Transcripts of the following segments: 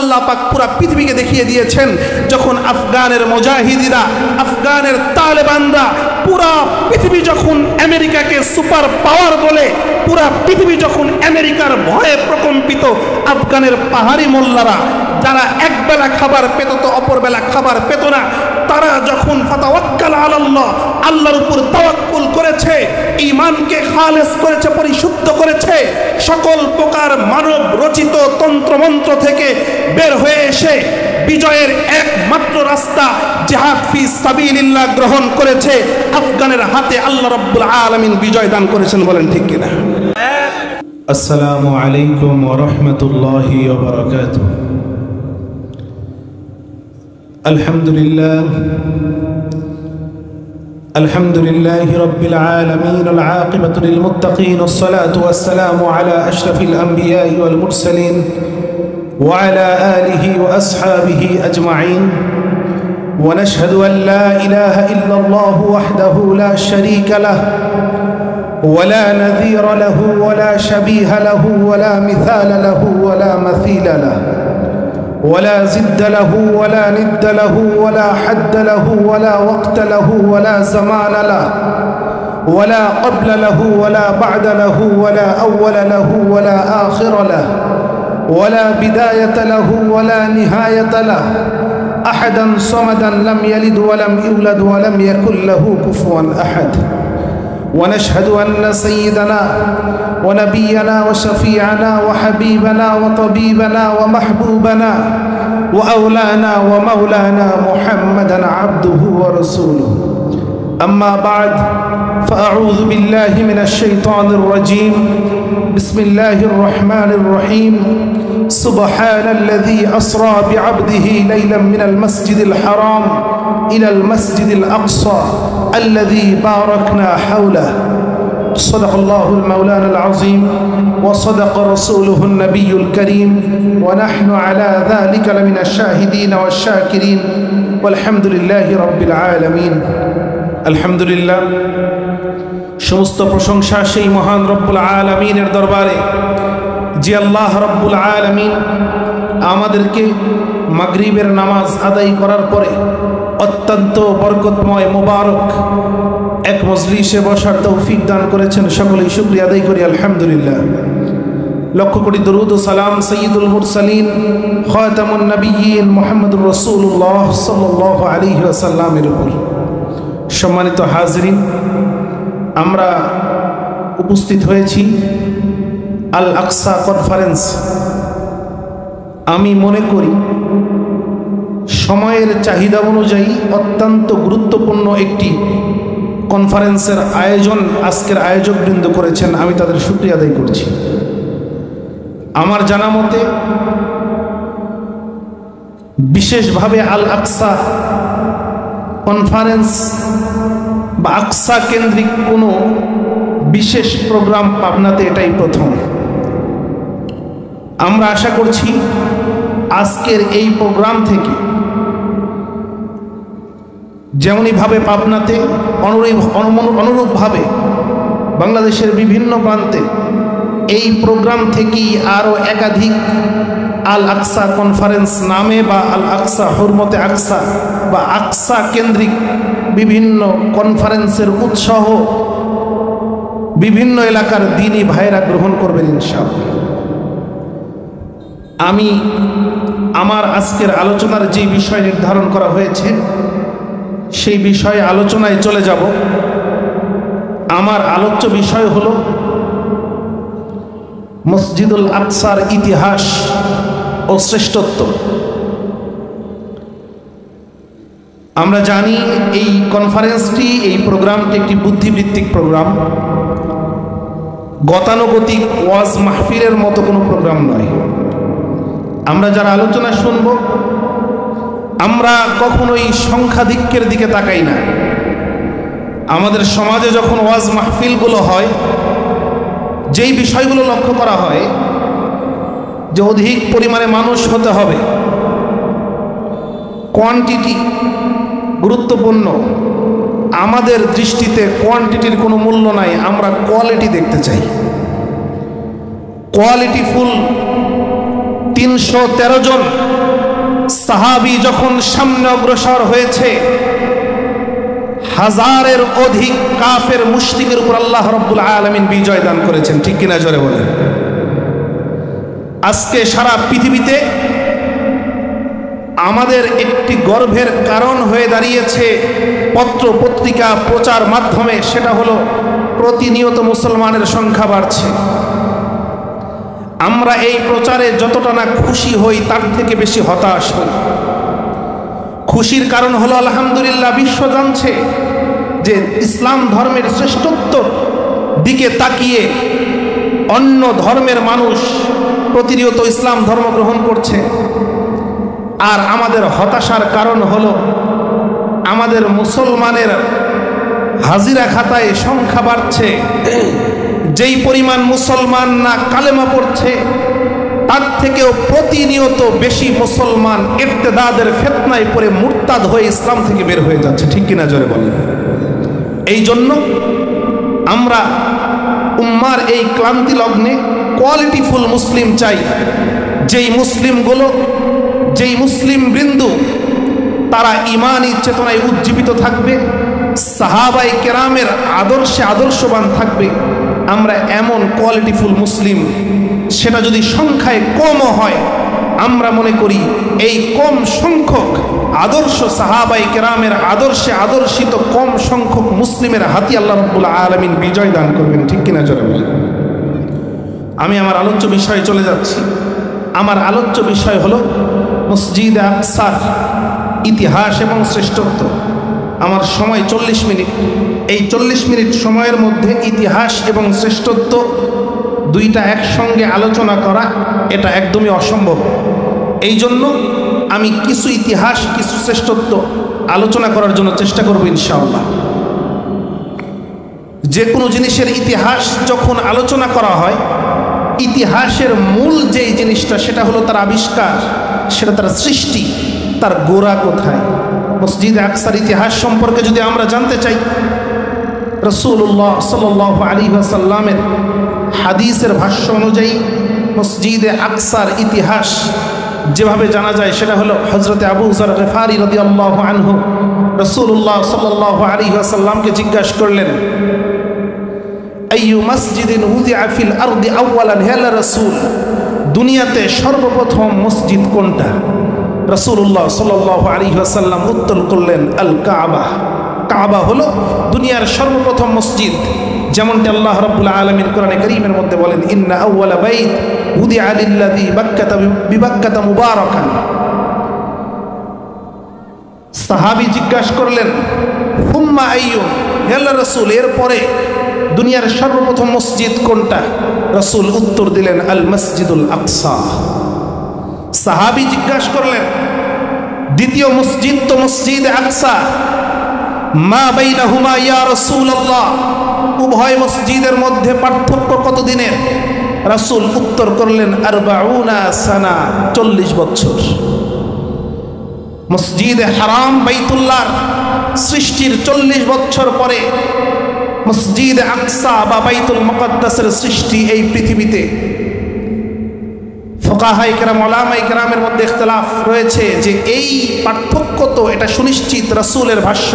আল্লাহ পাক পুরা পৃথিবীকে দেখিয়ে দিয়েছেন, যখন আফগানের মুজাহিদিরা, আফগানের তালেবানরা, পুরা পৃথিবী যখন আমেরিকাকে সুপার পাওয়ার বলে, পুরা পৃথিবী যখন আমেরিকার ভয়ে প্রকম্পিত, আফগানের পাহাড়ি মোল্লারা যারা একবেলা খাবার পেত তো অপর বেলা খাবার পেত না, তারা যখন ফাতাওয়াক্কাল আলাল্লাহ, আল্লাহর উপর তাওয়াক্কুল করেছে, ঈমানকে খালেস করেছে, পরিশুদ্ধ করেছে, সকল প্রকার মানব রচিত তন্ত্রমন্ত্র থেকে বের হয়ে এসে বিজয়ের একমাত্র রাস্তা জিহাদ ফি সাবিলিল্লাহ গ্রহণ করেছে, আফগানের হাতে আল্লাহ রাব্বুল আলামিন বিজয় দান করেছেন। বলেন ঠিক কিনা? আসসালামু আলাইকুম ওয়া রাহমাতুল্লাহি ওয়া বারাকাতুহু। আলহামদুলিল্লাহি রাব্বিল আলামিন, আল আকিবাতু লিল মুত্তাকিন, ওয়াসসালাতু ওয়াসসালামু আলা আশরাফিল আমবিয়াই ওয়াল মুরসালিন ওয়া আলা আলিহি ওয়া আসহাবিহি আজমাইন। ওয়া নাশহাদু আন লা ইলাহা ইল্লাল্লাহু ওয়াহদাহু লা শারীকা লাহু ولا نذير له ولا شبيه له ولا مثال له ولا مثيل له ولا زد له ولا ند له ولا حد له ولا وقت له ولا زمان له ولا قبل له ولا بعد له ولا أول له ولا آخر له ولا بداية له ولا نهاية له، أحدا صمدا لم يلد ولم يولد ولم يكن له كفوا أحد. ونشهد أن سيدنا ونبينا وشفيعنا وحبيبنا وطبيبنا ومحبوبنا وأولانا ومولانا محمدا عبده ورسوله. أما بعد، فأعوذ بالله من الشيطان الرجيم. بسم الله الرحمن الرحيم. سبحان الذي أسرى بعبده ليلا من المسجد الحرام إلى المسجد الأقصى الذي باركنا حوله. صدق الله المولانا العظيم وصدق رسوله النبي الكريم، ونحن على ذلك لمن الشاهدين والشاكرين، والحمد لله رب العالمين. الحمد لله، সমস্ত প্রশংসা সেই মহান রব্বুল আলামিনের দরবারে, যে আল্লাহ রব্বুল আলামিন আমাদেরকে মাগরিবের নামাজ আদায় করার পরে অত্যন্ত বরকতময় মোবারক এক মজলিসে বসার তৌফিক দান করেছেন। সকলেই শুকরিয়া আদায় করি আলহামদুলিল্লাহ। লক্ষ কোটি দরুদ ও সালাম সাইয়্যিদুল মুরসালিন খাতামুন নবিয়্যিন মুহাম্মদুর রাসূলুল্লাহ সাল্লাল্লাহু আলাইহি ওয়াসাল্লামের উপর। সম্মানিত হাজিরিন, আমরা উপস্থিত হয়েছি আল আকসা কনফারেন্স। আমি মনে করি সময়ের চাহিদা অনুযায়ী অত্যন্ত গুরুত্বপূর্ণ একটি কনফারেন্সের আয়োজন আজকের আয়োজকবৃন্দ করেছেন, আমি তাদের শুকরিয়া আদায় করছি। আমার জানা মতে বিশেষভাবে আল আকসা কনফারেন্স বা আকসা কেন্দ্রিক কোনো বিশেষ প্রোগ্রাম পাবনাতে এটাই প্রথম। আমরা আশা করছি আজকের এই প্রোগ্রাম থেকে যেমনইভাবে পাবনাতে অনুরূপভাবে বাংলাদেশের বিভিন্ন প্রান্তে এই প্রোগ্রাম থেকেই আরও একাধিক আল আকসা কনফারেন্স নামে বা আল আকসা হুরমতে আকসা বা আকসা কেন্দ্রিক বিভিন্ন কনফারেন্সের উৎসাহ বিভিন্ন এলাকার দ্বীনি ভাইরা গ্রহণ করবেন ইনশাআল্লাহ। আমি আমার আজকের আলোচনার যে বিষয় নির্ধারণ করা হয়েছে সেই বিষয়ে আলোচনায় চলে যাব। আমার আলোচ্য বিষয় হলো মসজিদুল আকসার ইতিহাস ও শ্রেষ্ঠত্ব। আমরা জানি এই কনফারেন্সটি, এই প্রোগ্রামটি একটি বুদ্ধিবৃত্তিক প্রোগ্রাম, গতানুগতিক ওয়াজ মাহফিলের মতো কোনো প্রোগ্রাম নয়। আমরা যারা আলোচনা শুনব আমরা কখনোই সংখ্যাধিক্যের দিকে তাকাই না। আমাদের সমাজে যখন ওয়াজ মাহফিলগুলো হয়, যেই বিষয়গুলো লক্ষ্য করা হয় যে অধিক পরিমাণে মানুষ হতে হবে, কোয়ান্টিটি গুরুত্বপূর্ণ। আমাদের দৃষ্টিতে কোয়ান্টিটির কোনো মূল্য নাই, আমরা কোয়ালিটি দেখতে চাই। কোয়ালিটি ফুল 313 জন সাহাবী যখন সামনে অগ্রসর হয়েছে, হাজারের অধিক কাফের মুশরিকের উপর আল্লাহ রাব্বুল আলামিন বিজয় দান করেছেন। ঠিক কিনা জোরে বলেন। আজকে সারা পৃথিবীতে আমাদের একটি গর্বের কারণ হয়ে দাঁড়িয়েছে পত্র পত্রিকা প্রচার মাধ্যমে, সেটা হলো প্রতিনিয়ত মুসলমানের সংখ্যা বাড়ছে। আমরা এই প্রচারে যতটা না খুশি হই তার থেকে বেশি হতাশ হই। খুশির কারণ হলো আলহামদুলিল্লাহ বিশ্ব জানছে যে ইসলাম ধর্মের শ্রেষ্ঠত্বর দিকে তাকিয়ে অন্য ধর্মের মানুষ প্রতিনিয়ত ইসলাম ধর্ম গ্রহণ করছে। আর আমাদের হতাশার কারণ হলো আমাদের মুসলমানের হাজিরা খাতায় সংখ্যা বাড়ছে, যেই পরিমাণ মুসলমান না কালেমা পড়ছে তার থেকেও প্রতিনিয়ত বেশি মুসলমান ইরতিদাদের ফিতনায় পড়ে মুরতাদ হয়ে ইসলাম থেকে বের হয়ে যাচ্ছে। ঠিক কিনা জোরে বলেন। এই জন্য আমরা উম্মার এই ক্লান্তি লগ্নে কোয়ালিটিফুল মুসলিম চাই, যেই মুসলিমগুলো, যেই মুসলিম বৃন্দু তারা ঈমানী চেতনায় উজ্জীবিত থাকবে, সাহাবায়ে কেরামের আদর্শে আদর্শবান থাকবে। আমরা এমন কোয়ালিটিফুল মুসলিম, সেটা যদি সংখ্যায় কমও হয়, আমরা মনে করি এই কম সংখ্যক আদর্শ সাহাবায়ে কেরামের আদর্শে আদর্শিত কম সংখ্যক মুসলিমের হাতে আল্লাহ রাব্বুল আলামিন বিজয় দান করবেন। ঠিক কিনা জোরে বলেন। আমি আমার আলোচ্য বিষয়ে চলে যাচ্ছি। আমার আলোচ্য বিষয় হলো মসজিদে আকসার ইতিহাস এবং শ্রেষ্ঠত্ব। আমার সময় 40 মিনিট। এই 40 মিনিট সময়ের মধ্যে ইতিহাস এবং শ্রেষ্ঠত্ব দুইটা একসঙ্গে আলোচনা করা এটা একদমই অসম্ভব। এই জন্য আমি কিছু ইতিহাস কিছু শ্রেষ্ঠত্ব আলোচনা করার জন্য চেষ্টা করব ইনশাআল্লাহ। যে কোনো জিনিসের ইতিহাস যখন আলোচনা করা হয়, ইতিহাসের মূল যেই জিনিসটা সেটা হলো তার আবিষ্কার, সেটা তার সৃষ্টি, তার গোড়া কোথায়। মসজিদে আকসার ইতিহাস সম্পর্কে যদি আমরা জানতে চাই, রাসূলুল্লাহ সাল্লাল্লাহু আলাইহি ওয়াসাল্লামের হাদিসের ভাষ্য অনুযায়ী মসজিদে আকসার ইতিহাস যেভাবে জানা যায় সেটা হলো হযরতে আবু যর গিফারি রাদিয়াল্লাহু আনহু রাসূলুল্লাহ সাল্লাল্লাহু আলাইহি ওয়াসাল্লামকে জিজ্ঞাসা করলেন, আইয়ু মসজিদিন উযিআ ফিল আরদি আউওয়ালান, হে আল্লাহর রাসূল, দুনিয়াতে সর্বপ্রথম মসজিদ কোনটা? রাসূলুল্লাহ সাল্লাল্লাহু আলাইহি ওয়াসাল্লাম উত্তর করলেন, আল কাবা। কাবা হলো দুনিয়ার সর্বপ্রথম মসজিদ। যেমনটি আল্লাহ রাব্বুল আলামিন কোরআনে কারীমের মধ্যে বলেন, ইন্না আউওয়ালা বাইত উযিআ লিল্লাযী বাক্কাতা বিবাক্কাতা মুবারাকান। সাহাবী জিজ্ঞাসা করলেন, হুম্মা আইয়ু, হে আল্লাহর রাসূল, এরপরে দুনিয়ার সর্বপ্রথম মসজিদ কোনটা? রাসূল উত্তর দিলেন, আল মসজিদুল আকসা। সাহাবী জিজ্ঞাসা করলেন, দ্বিতীয় মসজিদ তো মসজিদে আকসা, মা বাইনাহুমা ইয়া রাসূলুল্লাহ, উভয় মসজিদের মধ্যে পার্থক্য কত দিনের? রাসূল উত্তর করলেন, 40 সানা, 40 বছর। মসজিদে হারাম বাইতুল্লাহর সৃষ্টির 40 বছর পরে মসজিদে আকসা বা বাইতুল মুকাদ্দাসের সৃষ্টি এই পৃথিবীতে। ফুকাহায়ে কেরাম, উলামায়ে কেরামের মধ্যে ইখতিলাফ রয়েছে যে এই পার্থক্য তো এটা সুনিশ্চিত রাসূলের ভাষ্য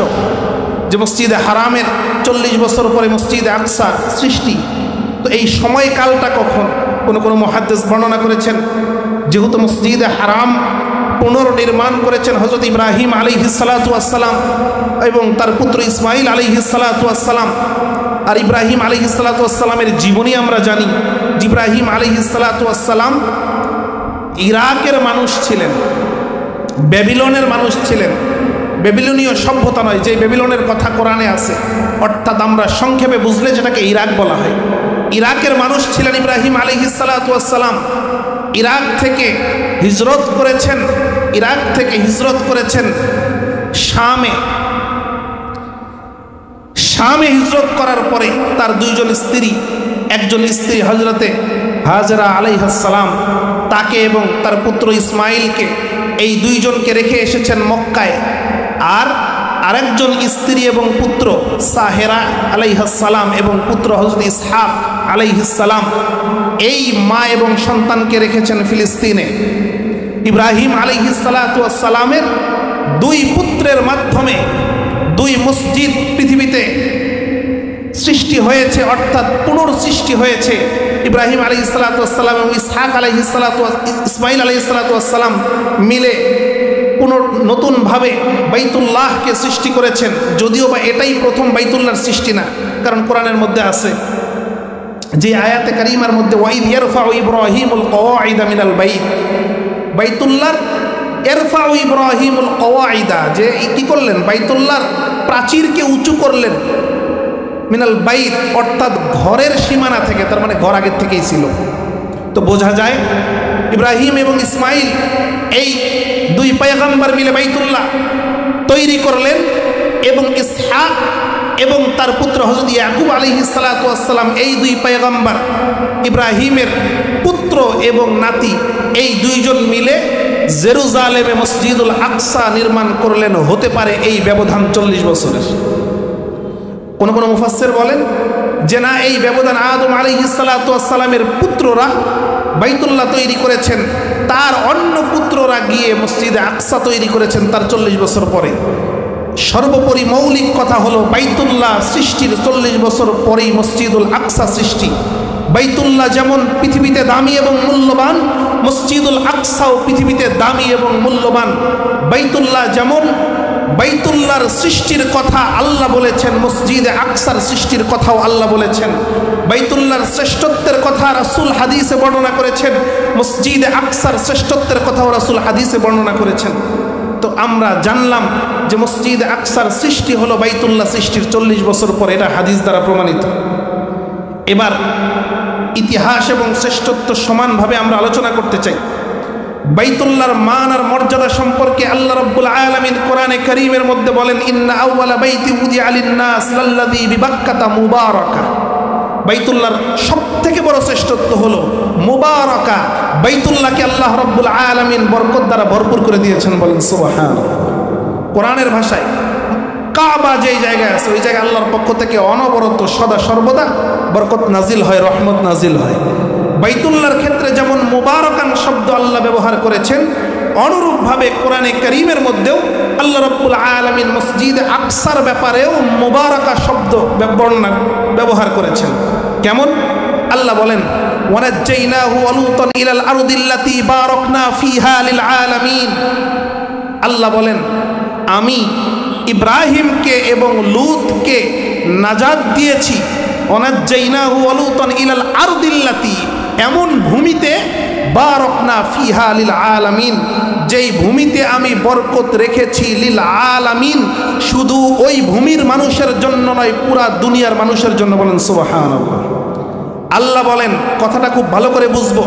যে মসজিদে হারামের 40 বছর পরে মসজিদে আকসা সৃষ্টি। তো এই সময়কালটা কখন? কোন মুহাদ্দিস বর্ণনা করেছেন যেহেতু মসজিদে হারাম পুনর্নির্মাণ করেছেন হযরত ইব্রাহিম আলাইহিস সালাতু ওয়াস সালাম এবং তার পুত্র ইসমাইল আলাইহিস সালাতু ওয়াস সালাম। আর ইব্রাহিম আলাইহিস সালাতু ওয়াস সালামের জীবনী আমরা জানি। ইব্রাহিম আলাইহিস সালাতু ওয়াস সালাম ইরাকের মানুষ ছিলেন, ব্যাবিলনের মানুষ ছিলেন। ব্যাবিলনীয় সভ্যতা নয়, যে ব্যাবিলনের কথা কোরআনে আছে, অর্থাৎ আমরা সংক্ষেপে বুঝলে যেটাকে ইরাক বলা হয়। ইরাকের মানুষ ছিলেন ইব্রাহিম আলাইহিস সালাতু ওয়াস সালাম। ইরাক থেকে হিজরত করেছেন শামে। হিজরত করার পরে তার দুইজন স্ত্রী, একজন স্ত্রী হযরতে হাজরা আলাইহিস সালাম, তাকে এবং তার পুত্র ইসমাইলকে, এই দুইজনকে রেখে এসেছেন মক্কায়। আর আরেকজন স্ত্রী এবং পুত্র সাহেরা আলাইহিস সালাম এবং পুত্র হযরত ইসহাক আলাইহিস সালাম, এই মা এবং সন্তানকে রেখেছেন ফিলিস্তিনে। ইব্রাহিম আলাইহিস সালাতু ওয়াস সালামের দুই পুত্রের মাধ্যমে দুই মসজিদ পৃথিবীতে সৃষ্টি হয়েছে, অর্থাৎ পুনর্সৃষ্টি হয়েছে। ইব্রাহিম আলাইহিস সালাতু ওয়াস সালাম এবং ইসমাইল আলাইহিস সালাতু ওয়াস সালাম মিলে নতুনভাবে বাইতুল্লাহকে সৃষ্টি করেছেন। যদিও বা এটাই প্রথম বাইতুল্লাহর সৃষ্টি না, কারণ কোরআনের মধ্যে আছে যে আয়াতে কারিমার মধ্যে ওয়াইদ ইয়ারফাউ ইব্রাহিমুল কওয়াইদা মিনাল বাইত, বাইতুল্লাহর ইরফাউ ইব্রাহিমুল কওয়াইদা, যে কি করলেন, বাইতুল্লাহর প্রাচীরকে উঁচু করলেন, মিনাল বাইত অর্থাৎ ঘরের সীমানা থেকে, তার মানে ঘর আগের থেকেই ছিল। তো বোঝা যায় ইব্রাহিম এবং ইসমাইল এই দুই পয়গম্বর মিলে বাইতুল্লাহ তৈরি করলেন, এবং ইসহাক এবং তার পুত্র হযরত ইয়াকুব আলাইহিস সালাতু ওয়াস সালাম এই দুই পয়গম্বর ইব্রাহিমের পুত্র এবং নাতি এই দুইজন মিলে জেরুজালেমে মসজিদুল আকসা নির্মাণ করলেন। হতে পারে এই ব্যবধান 40 বছরের। কোন কোন মুফাসসির বলেন যে না, এই ব্যবধান আদম আলাইহিস সালাতু ওয়াস সালামের পুত্ররা বাইতুল্লাহ তৈরি করেছেন, তার অন্য পুত্ররা গিয়ে মসজিদে আকসা তৈরি করেছেন তার 40 বছর পরে। সর্বোপরি মৌলিক কথা হলো বাইতুল্লাহ সৃষ্টির 40 বছর পরেই মসজিদুল আকসা সৃষ্টি। বাইতুল্লাহ যেমন পৃথিবীতে দামি এবং মূল্যবান, মসজিদুল আকসাও পৃথিবীতে দামি এবং মূল্যবান। বাইতুল্লাহ যেমন, বাইতুল্লাহর সৃষ্টির কথা আল্লাহ বলেছেন, মসজিদে আকসার সৃষ্টির কথাও আল্লাহ বলেছেন। বাইতুল্লাহর শ্রেষ্ঠত্বের কথা রাসূল হাদিসে বর্ণনা করেছেন, মসজিদে আকসার শ্রেষ্ঠত্বের কথাও রাসূল হাদিসে বর্ণনা করেছেন। তো আমরা জানলাম যে মসজিদে আকসার সৃষ্টি হলো বাইতুল্লাহ সৃষ্টির 40 বছর পরে, এটা হাদিস দ্বারা প্রমাণিত। এবার ইতিহাস এবং শ্রেষ্ঠত্ব সমানভাবে আমরা আলোচনা করতে চাই। বাইতুল্লাহর মান আর মর্যাদা সম্পর্কে আল্লাহ রাব্বুল আলামিন কোরআনে কারীমের মধ্যে বলেন, ইন্না আউওয়ালা বাইতি উদিআ লিন-নাস লাল্লাযী বিবাক্কাতা মুবারাকা। বাইতুল্লাহর সবথেকে বড় শ্রেষ্ঠত্ব হলো মুবারাকা। বাইতুল্লাহকে আল্লাহ রাব্বুল আলামিন বরকত দ্বারা ভরপুর করে দিয়েছেন, বলেন সুবহানাল্লাহ। কোরআনের ভাষায় কাবা যেই জায়গায় আছে ওই জায়গায় আল্লাহর পক্ষ থেকে অনবরত সদা সর্বদা বরকত নাজিল হয়, রহমত নাজিল হয়। বাইতুল্লাহর ক্ষেত্রে যেমন মুবারাকান শব্দ আল্লাহ ব্যবহার করেছেন, অনুরূপভাবে কোরআনে কারীমের মধ্যেও আল্লাহ রাব্বুল আলামিন মসজিদে আকসার ব্যাপারেও মুবারাকা শব্দ ব্যবহার করেছেন। কেমন? আল্লাহ বলেন, ওয়ানাজ্জাইনাহু ওয়া লূতান ইলাল আরদিল্লাতী বারাকনা ফিহা লিল আলামিন। আল্লাহ বলেন, আমি ইব্রাহিমকে এবং লূতকে নাজাত দিয়েছি। ওয়ানাজ্জাইনাহু ওয়া লূতান ইলাল আরদিল্লাতী, এমন ভূমিতে বারাকনা ফিহা লিল আলামিন, যেই ভূমিতে আমি বরকত রেখেছি লিল আলামিন, শুধু ওই ভূমির মানুষের জন্য নয়, পুরা দুনিয়ার মানুষের জন্য, বলেন সুবহানাল্লাহ। আল্লাহ বলেন, কথাটা খুব ভালো করে বুঝবো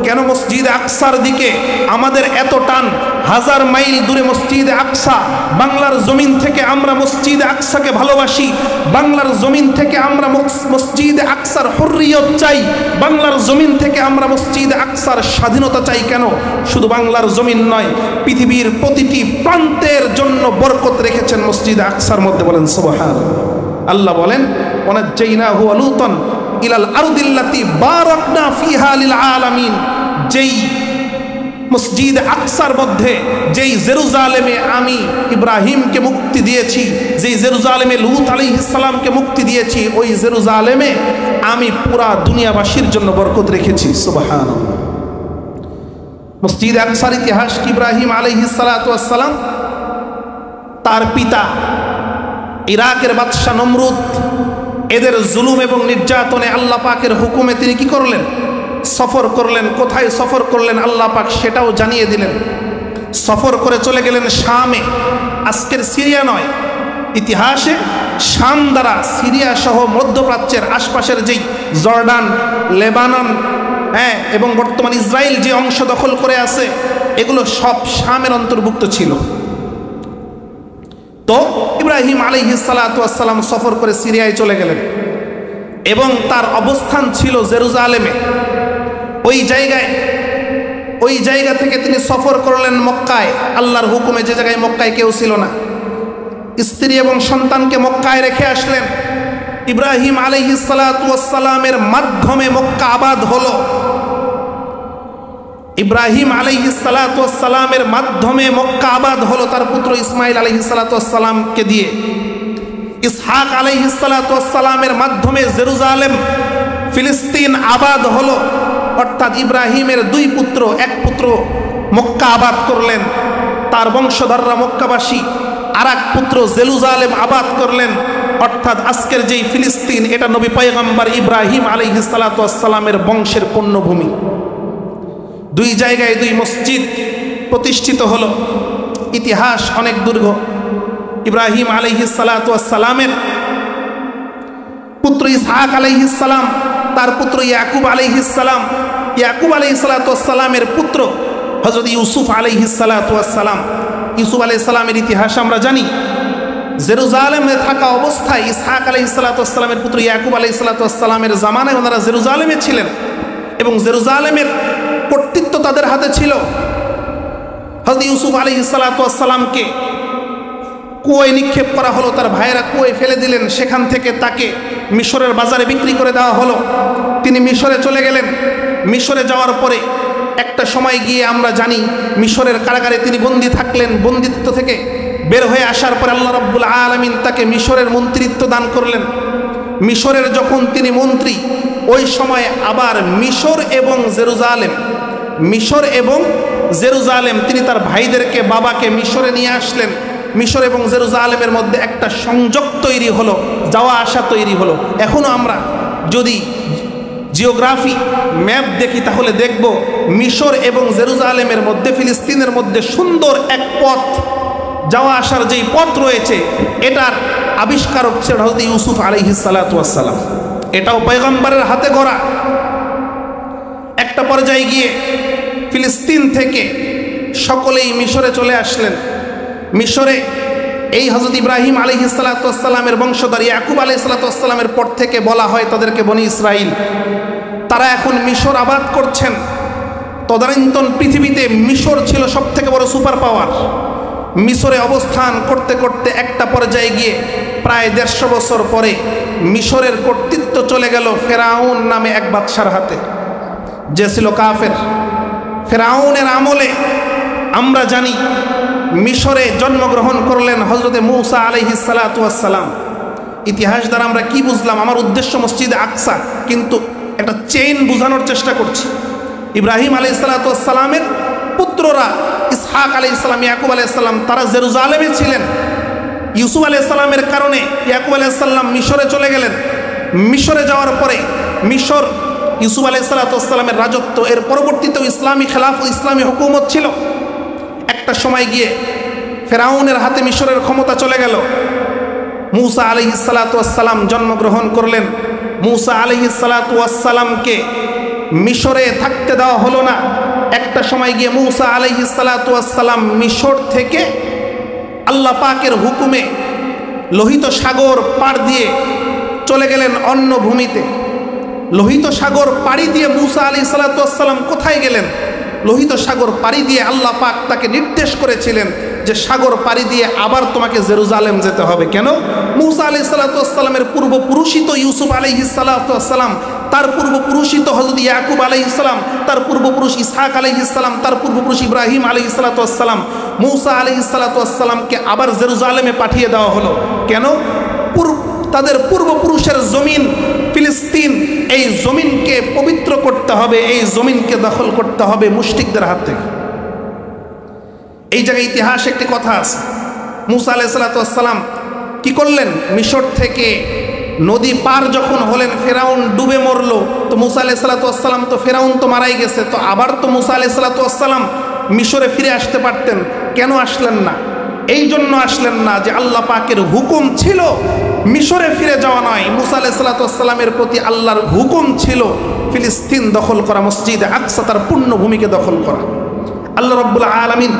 কেন মসজিদে আকসার দিকে আমাদের এত টান। 1000 মাইল দূরে মসজিদে আকসা, বাংলার জমিন থেকে আমরা মসজিদে আকসাকে ভালোবাসি, বাংলার জমিন থেকে আমরা মসজিদে আকসার হুররিয়ত চাই, বাংলার জমিন থেকে আমরা মসজিদে আকসার স্বাধীনতা চাই। কেন? শুধু বাংলার জমিন নয়, পৃথিবীর প্রতিটি প্রান্তের জন্য বরকত রেখেছেন মসজিদে আকসার মধ্যে, বলেন সুবহানাল্লাহ। আল্লাহ বলেন, ওয়ানাজ্জাইনাহু ওয়া লূতান ইলাল আরদিল্লাতী বারাকনা ফিহা লিল আলামিন, যেই মসজিদ আকসার মধ্যে, যেই জেরুজালেমে আমি ইব্রাহিমকে মুক্তি দিয়েছি, যেই জেরুজালেমে লূত আলাইহিস সালামকে মুক্তি দিয়েছি, ওই জেরুজালেমে আমি পুরা দুনিয়াবাসীর জন্য বরকত রেখেছি। সুবহানাল্লাহ। মসজিদ আকসার ইতিহাস কি? ইব্রাহিম আলাইহিস সালাতু ওয়াস সালাম, তার পিতা ইরাকের বাদশা নমরুদ, এদের জুলুম এবং নির্যাতনে আল্লাহ পাকের হুকুমে তিনি কি করলেন? সফর করলেন। কোথায় সফর করলেন আল্লাহ পাক সেটাও জানিয়ে দিলেন। সফর করে চলে গেলেন শামে, আজকের সিরিয়া নয়, ইতিহাসে শাম দ্বারা সিরিয়া সহ মধ্যপ্রাচ্যের আশপাশের যেই জর্ডান, লেবানন, এবং বর্তমান ইসরায়েল যে অংশ দখল করে আছে, এগুলো সব শামের অন্তর্ভুক্ত ছিল। তো ইব্রাহিম আলাইহিস সালাতু ওয়াস সালাম সফর করে সিরিয়ায় চলে গেলেন এবং তার অবস্থান ছিল জেরুজালেমে। ওই জায়গা থেকে তিনি সফর করলেন মক্কায়, আল্লাহর হুকুমে, যে জায়গায় মক্কায় কেউ ছিল না। স্ত্রী এবং সন্তানকে মক্কায় রেখে আসলেন। ইব্রাহিম আলাইহিস সালাতু ওয়াস সালামের মাধ্যমে মক্কা আবাদ হলো। ইব্রাহিম আলাইহিস সালাতু ওয়াস সালামের মাধ্যমে মক্কা আবাদ হলো তার পুত্র ইসমাইল আলাইহিস সালাতু ওয়াস সালামকে দিয়ে। ইসহাক আলাইহিস সালাতু ওয়াস সালামের মাধ্যমে জেরুজালেম ফিলিস্তিন আবাদ হলো, অর্থাৎ ইব্রাহিমের দুই পুত্র, এক পুত্র মক্কা আবাদ করলেন, তার বংশধররা মক্কাবাসী, আর এক পুত্র জেরুজালেম আবাদ করলেন, অর্থাৎ আজকের যেই ফিলিস্তিন এটা নবী পয়গম্বর ইব্রাহিম আলাইহিস সালাতু ওয়াস সালামের বংশের পুণ্যভূমি। দুই জায়গায় দুই মসজিদ প্রতিষ্ঠিত হলো। ইতিহাস অনেক দীর্ঘ। ইব্রাহিম আলাইহিস সালাতু ওয়াস সালামের পুত্র ইসহাক আলাইহিস সালাম, তার পুত্র ইয়াকুব আলাইহিস সালাম, ইয়াকুব আলাইহিস সালাতু ওয়াস সালামের পুত্র হযরত ইউসুফ আলাইহিস সালাতু ওয়াস সালাম। ইউসুফ আলাইহিস সালামের ইতিহাস আমরা জানি। জেরুজালেমে থাকা অবস্থায় ইসহাক আলাইহিস সালাতু ওয়াস সালামের পুত্র ইয়াকুব আলাইহিস সালাতু ওয়াস সালামের জামানায় ওনারা জেরুজালেমে ছিলেন এবং জেরুজালেমের কর্তৃত্ব তাদের হাতে ছিল। হযরত ইউসুফ আলাইহিস সালাতু ওয়াস সালামকে কুয়োয় নিক্ষেপ করা হলো, তার ভাইয়েরা কুয়োয় ফেলে দিলেন, সেখান থেকে তাকে মিশরের বাজারে বিক্রি করে দেওয়া হলো। তিনি মিশরে চলে গেলেন। মিশরে যাওয়ার পরে একটা সময় গিয়ে আমরা জানি মিশরের কারাগারে তিনি বন্দী থাকলেন। বন্দিত্ব থেকে বের হয়ে আসার পরে আল্লাহ রাব্বুল আলামিন তাকে মিশরের মন্ত্রিত্ব দান করলেন। মিশরের যখন তিনি মন্ত্রী, ওই সময় আবার মিশর এবং জেরুজালেম তিনি তার ভাইদেরকে, বাবাকে মিশরে নিয়ে আসলেন। মিশর এবং জেরুজালেমের মধ্যে একটা সংযোগ তৈরি হলো, যাওয়া আসা তৈরি হলো। এখনও আমরা যদি জিওগ্রাফি ম্যাপ দেখি তাহলে দেখব মিশর এবং জেরুজালেমের মধ্যে, ফিলিস্তিনের মধ্যে সুন্দর এক পথ, যাওয়া আসার যেই পথ রয়েছে, এটার আবিষ্কারক ছিল হযরত ইউসুফ আলাইহিস সালাতু ওয়াস সালাম। এটাও পয়গম্বরের হাতে গড়া। একটা পর্যায়ে গিয়ে ফিলিস্তিন থেকে সকলেই মিশরে চলে আসলেন। মিশরে এই হযরত ইব্রাহিম আলাইহিস সালাতু ওয়াস সালামের বংশধর ইয়াকুব আলাইহিস সালাতু ওয়াস সালামের পর থেকে বলা হয় তাদেরকে বনি ইসরাইল। তারা এখন মিশর আবাদ করছেন। তদানীন্তন পৃথিবীতে মিশর ছিল সবথেকে বড় সুপার পাওয়ার। মিশরে অবস্থান করতে করতে একটা পর্যায়ে গিয়ে প্রায় 150 বছর পরে মিশরের কর্তৃত্ব চলে গেল ফেরাউন নামে এক বাদশার হাতে, যে ছিল কাফের। ফেরাউনের আমলে আমরা জানি মিশরে জন্মগ্রহণ করলেন হযরতে মূসা আলাইহিস সালাতু ওয়াস সালাম। ইতিহাস দ্বারা আমরা কি বুঝলাম? আমার উদ্দেশ্য মসজিদে আকসা, কিন্তু একটা চেইন বোঝানোর চেষ্টা করছি। ইব্রাহিম আলাইহিস সালাতু ওয়াস সালামের পুত্ররা ইসহাক আলাইহিস সালাম, ইয়াকুব আলাইহিস সালাম, তারা জেরুজালেমে ছিলেন। ইউসুফ আলাইহিস সালামের কারণে ইয়াকুব আলাইহিস সালাম মিশরে চলে গেলেন। মিশরে যাওয়ার পরে মিশর ইউসুফ আলাইহিস সালাতু ওয়াস সালামের রাজত্ব, এর পরবর্তীতেও ইসলামী খেলাফত, ইসলামী হুকুমত ছিল। একটা সময় গিয়ে ফেরাউনের হাতে মিশরের ক্ষমতা চলে গেল। মূসা আলাইহিস সালাতু ওয়াস সালাম জন্মগ্রহণ করলেন। মূসা আলাইহিস সালাতু ওয়াস সালামকে মিশরে থাকতে দেওয়া হলো না। একটা সময় গিয়ে মূসা আলাইহিস সালাতু ওয়াস সালাম মিশর থেকে আল্লাহ পাকের হুকুমে লোহিত সাগর পার দিয়ে চলে গেলেন অন্য ভূমিতে। লোহিত সাগর পাড়ি দিয়ে মূসা আলাইহিস সালাতু ওয়াস সালাম কোথায় গেলেন? লোহিত সাগর পাড়ি দিয়ে আল্লাহ পাক তাকে নির্দেশ করেছিলেন যে সাগর পাড়ি দিয়ে আবার তোমাকে জেরুজালেম যেতে হবে। কেন? মূসা আলাইহিস সালাতু ওয়াস সালামের পূর্বপুরুষই তো ইউসুফ আলাইহিস সালাতু ওয়াস সালাম, তার পূর্বপুরুষই তো হযরত ইয়াকুব আলাইহিস সালাম, তার পূর্বপুরুষ ইসহাক আলাইহিস সালাম, তার পূর্বপুরুষ ইব্রাহিম আলাইহিস সালাতু ওয়াস সালাম। মূসা আলাইহিস সালাতু ওয়াস সালামকে আবার জেরুজালেমে পাঠিয়ে দেওয়া হলো। কেন? তাদের পূর্বপুরুষের জমিন ফিলিস্তিন, এই জমিনকে পবিত্র করতে হবে, এই জমিনকে দখল করতে হবে মুশরিকদের হাত থেকে। এই জায়গায় ইতিহাস একটি কথা আছে। মূসা আলাইহিস সালাতু ওয়াস সালাম কি করলেন? মিশর থেকে নদী পার যখন হলেন, ফেরাউন ডুবে মরলো, তো মূসা আলাইহিস সালাতু ওয়াস সালাম তো, ফেরাউন তো মারাই গেছে, তো আবার তো মূসা আলাইহিস সালাতু ওয়াস সালাম মিশরে ফিরে আসতে পারতেন। কেন আসলেন না? এই জন্য আসলেন না যে আল্লাহ পাকের হুকুম ছিল মিশরে ফিরে যাওয়া নয়। মূসা আলাইহিস সালাতু ওয়াস সালামের প্রতি আল্লাহর হুকুম ছিল ফিলিস্তিন দখল করা, মসজিদে আকসা তার পুণ্যভূমিকে দখল করা। আল্লাহ রাব্বুল আলামিন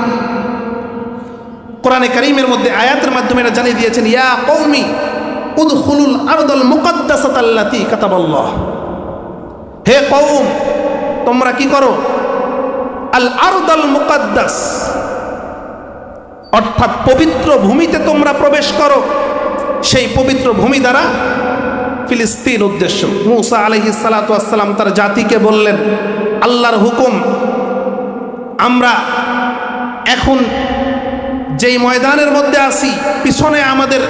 কোরআনে কারীমের মধ্যে আয়াতের মাধ্যমে এটা জানিয়ে দিয়েছেন, ইয়া কওমি উদখুলুল আরদাল মুকাদ্দাসাতাল্লাতী কাতাবাল্লাহ। হে কওম, তোমরা কি করো? আল আরদাল মুকাদ্দাস, অর্থাৎ পবিত্র ভূমিতে তোমরা প্রবেশ করো। সেই পবিত্র ভূমি দ্বারা ফিলিস্তিন উদ্দেশ্য। মূসা আলাইহিস সালাতু ওয়াস সালাম তার জাতিকে বললেন, আল্লাহর হুকুম আমরা এখন যেই ময়দানের মধ্যে আছি, পিছনে আমাদের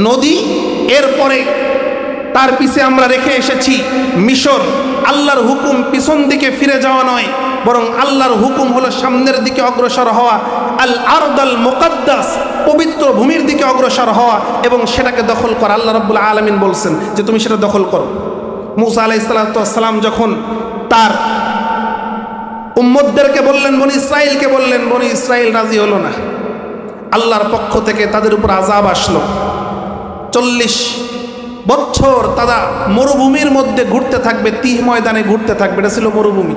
নদী, এরপরে তার পিছে আমরা রেখে এসেছি মিশর। আল্লাহর হুকুম পিছন দিকে ফিরে যাওয়া নয়, বরং আল্লাহর হুকুম হলো সামনের দিকে অগ্রসর হওয়া, আল আরদাল মুকাদ্দাস, পবিত্র ভূমির দিকে অগ্রসর হওয়া এবং সেটাকে দখল করা। আল্লাহ রাব্বুল আলামিন বলছেন যে তুমি সেটা দখল করো। মূসা আলাইহিস সালাম যখন তার উম্মতদেরকে বললেন, বনি ইসরাইলকে বললেন, বনি ইসরাইল রাজি হলো না। আল্লাহর পক্ষ থেকে তাদের উপর আযাব আসলো। 40 বছর তারা মরুভূমির মধ্যে ঘুরতে থাকবে, তিহ ময়দানে ঘুরতে থাকবে। এটা ছিল মরুভূমি,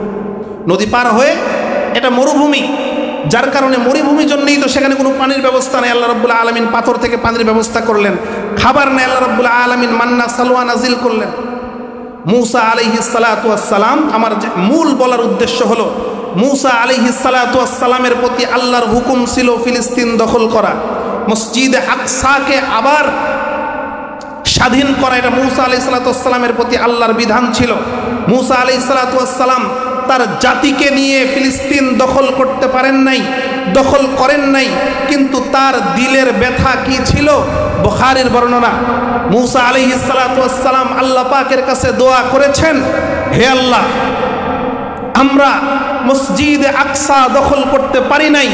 নদী পার হয়ে এটা মরুভূমি, যার কারণে মরুভূমির জন্যই তো সেখানে কোনো পানির ব্যবস্থা নেই। আল্লাহ রাব্বুল আলামিন পাথর থেকে পানির ব্যবস্থা করলেন। খাবার নেই, আল্লাহ রাব্বুল আলামিন মান্না সালওয়া নাজিল করলেন। মূসা আলাইহিস সালাতু ওয়াস সালাম, আমার মূল বলার উদ্দেশ্য হলো মূসা আলাইহিস সালাতু ওয়াস সালামের প্রতি আল্লাহর হুকুম ছিল ফিলিস্তিন দখল করা, মসজিদে আকসাকে আবার স্বাধীন করা। এটা মূসা আলাইহিস সালাতু ওয়াস সালামের প্রতি আল্লাহর বিধান ছিল। মূসা আলাইহিস সালাতু ওয়াস সালাম তার জাতিকে নিয়ে ফিলিস্তিন দখল করতে পারেন নাই, দখল করেন নাই, কিন্তু তার দিলের ব্যথা কি ছিল? বুখারীর বর্ণনা, মূসা আলাইহিস সালাতু ওয়াস সালাম আল্লাহ পাকের কাছে দোয়া করেছেন, হে আল্লাহ, আমরা মসজিদে আকসা দখল করতে পারি নাই,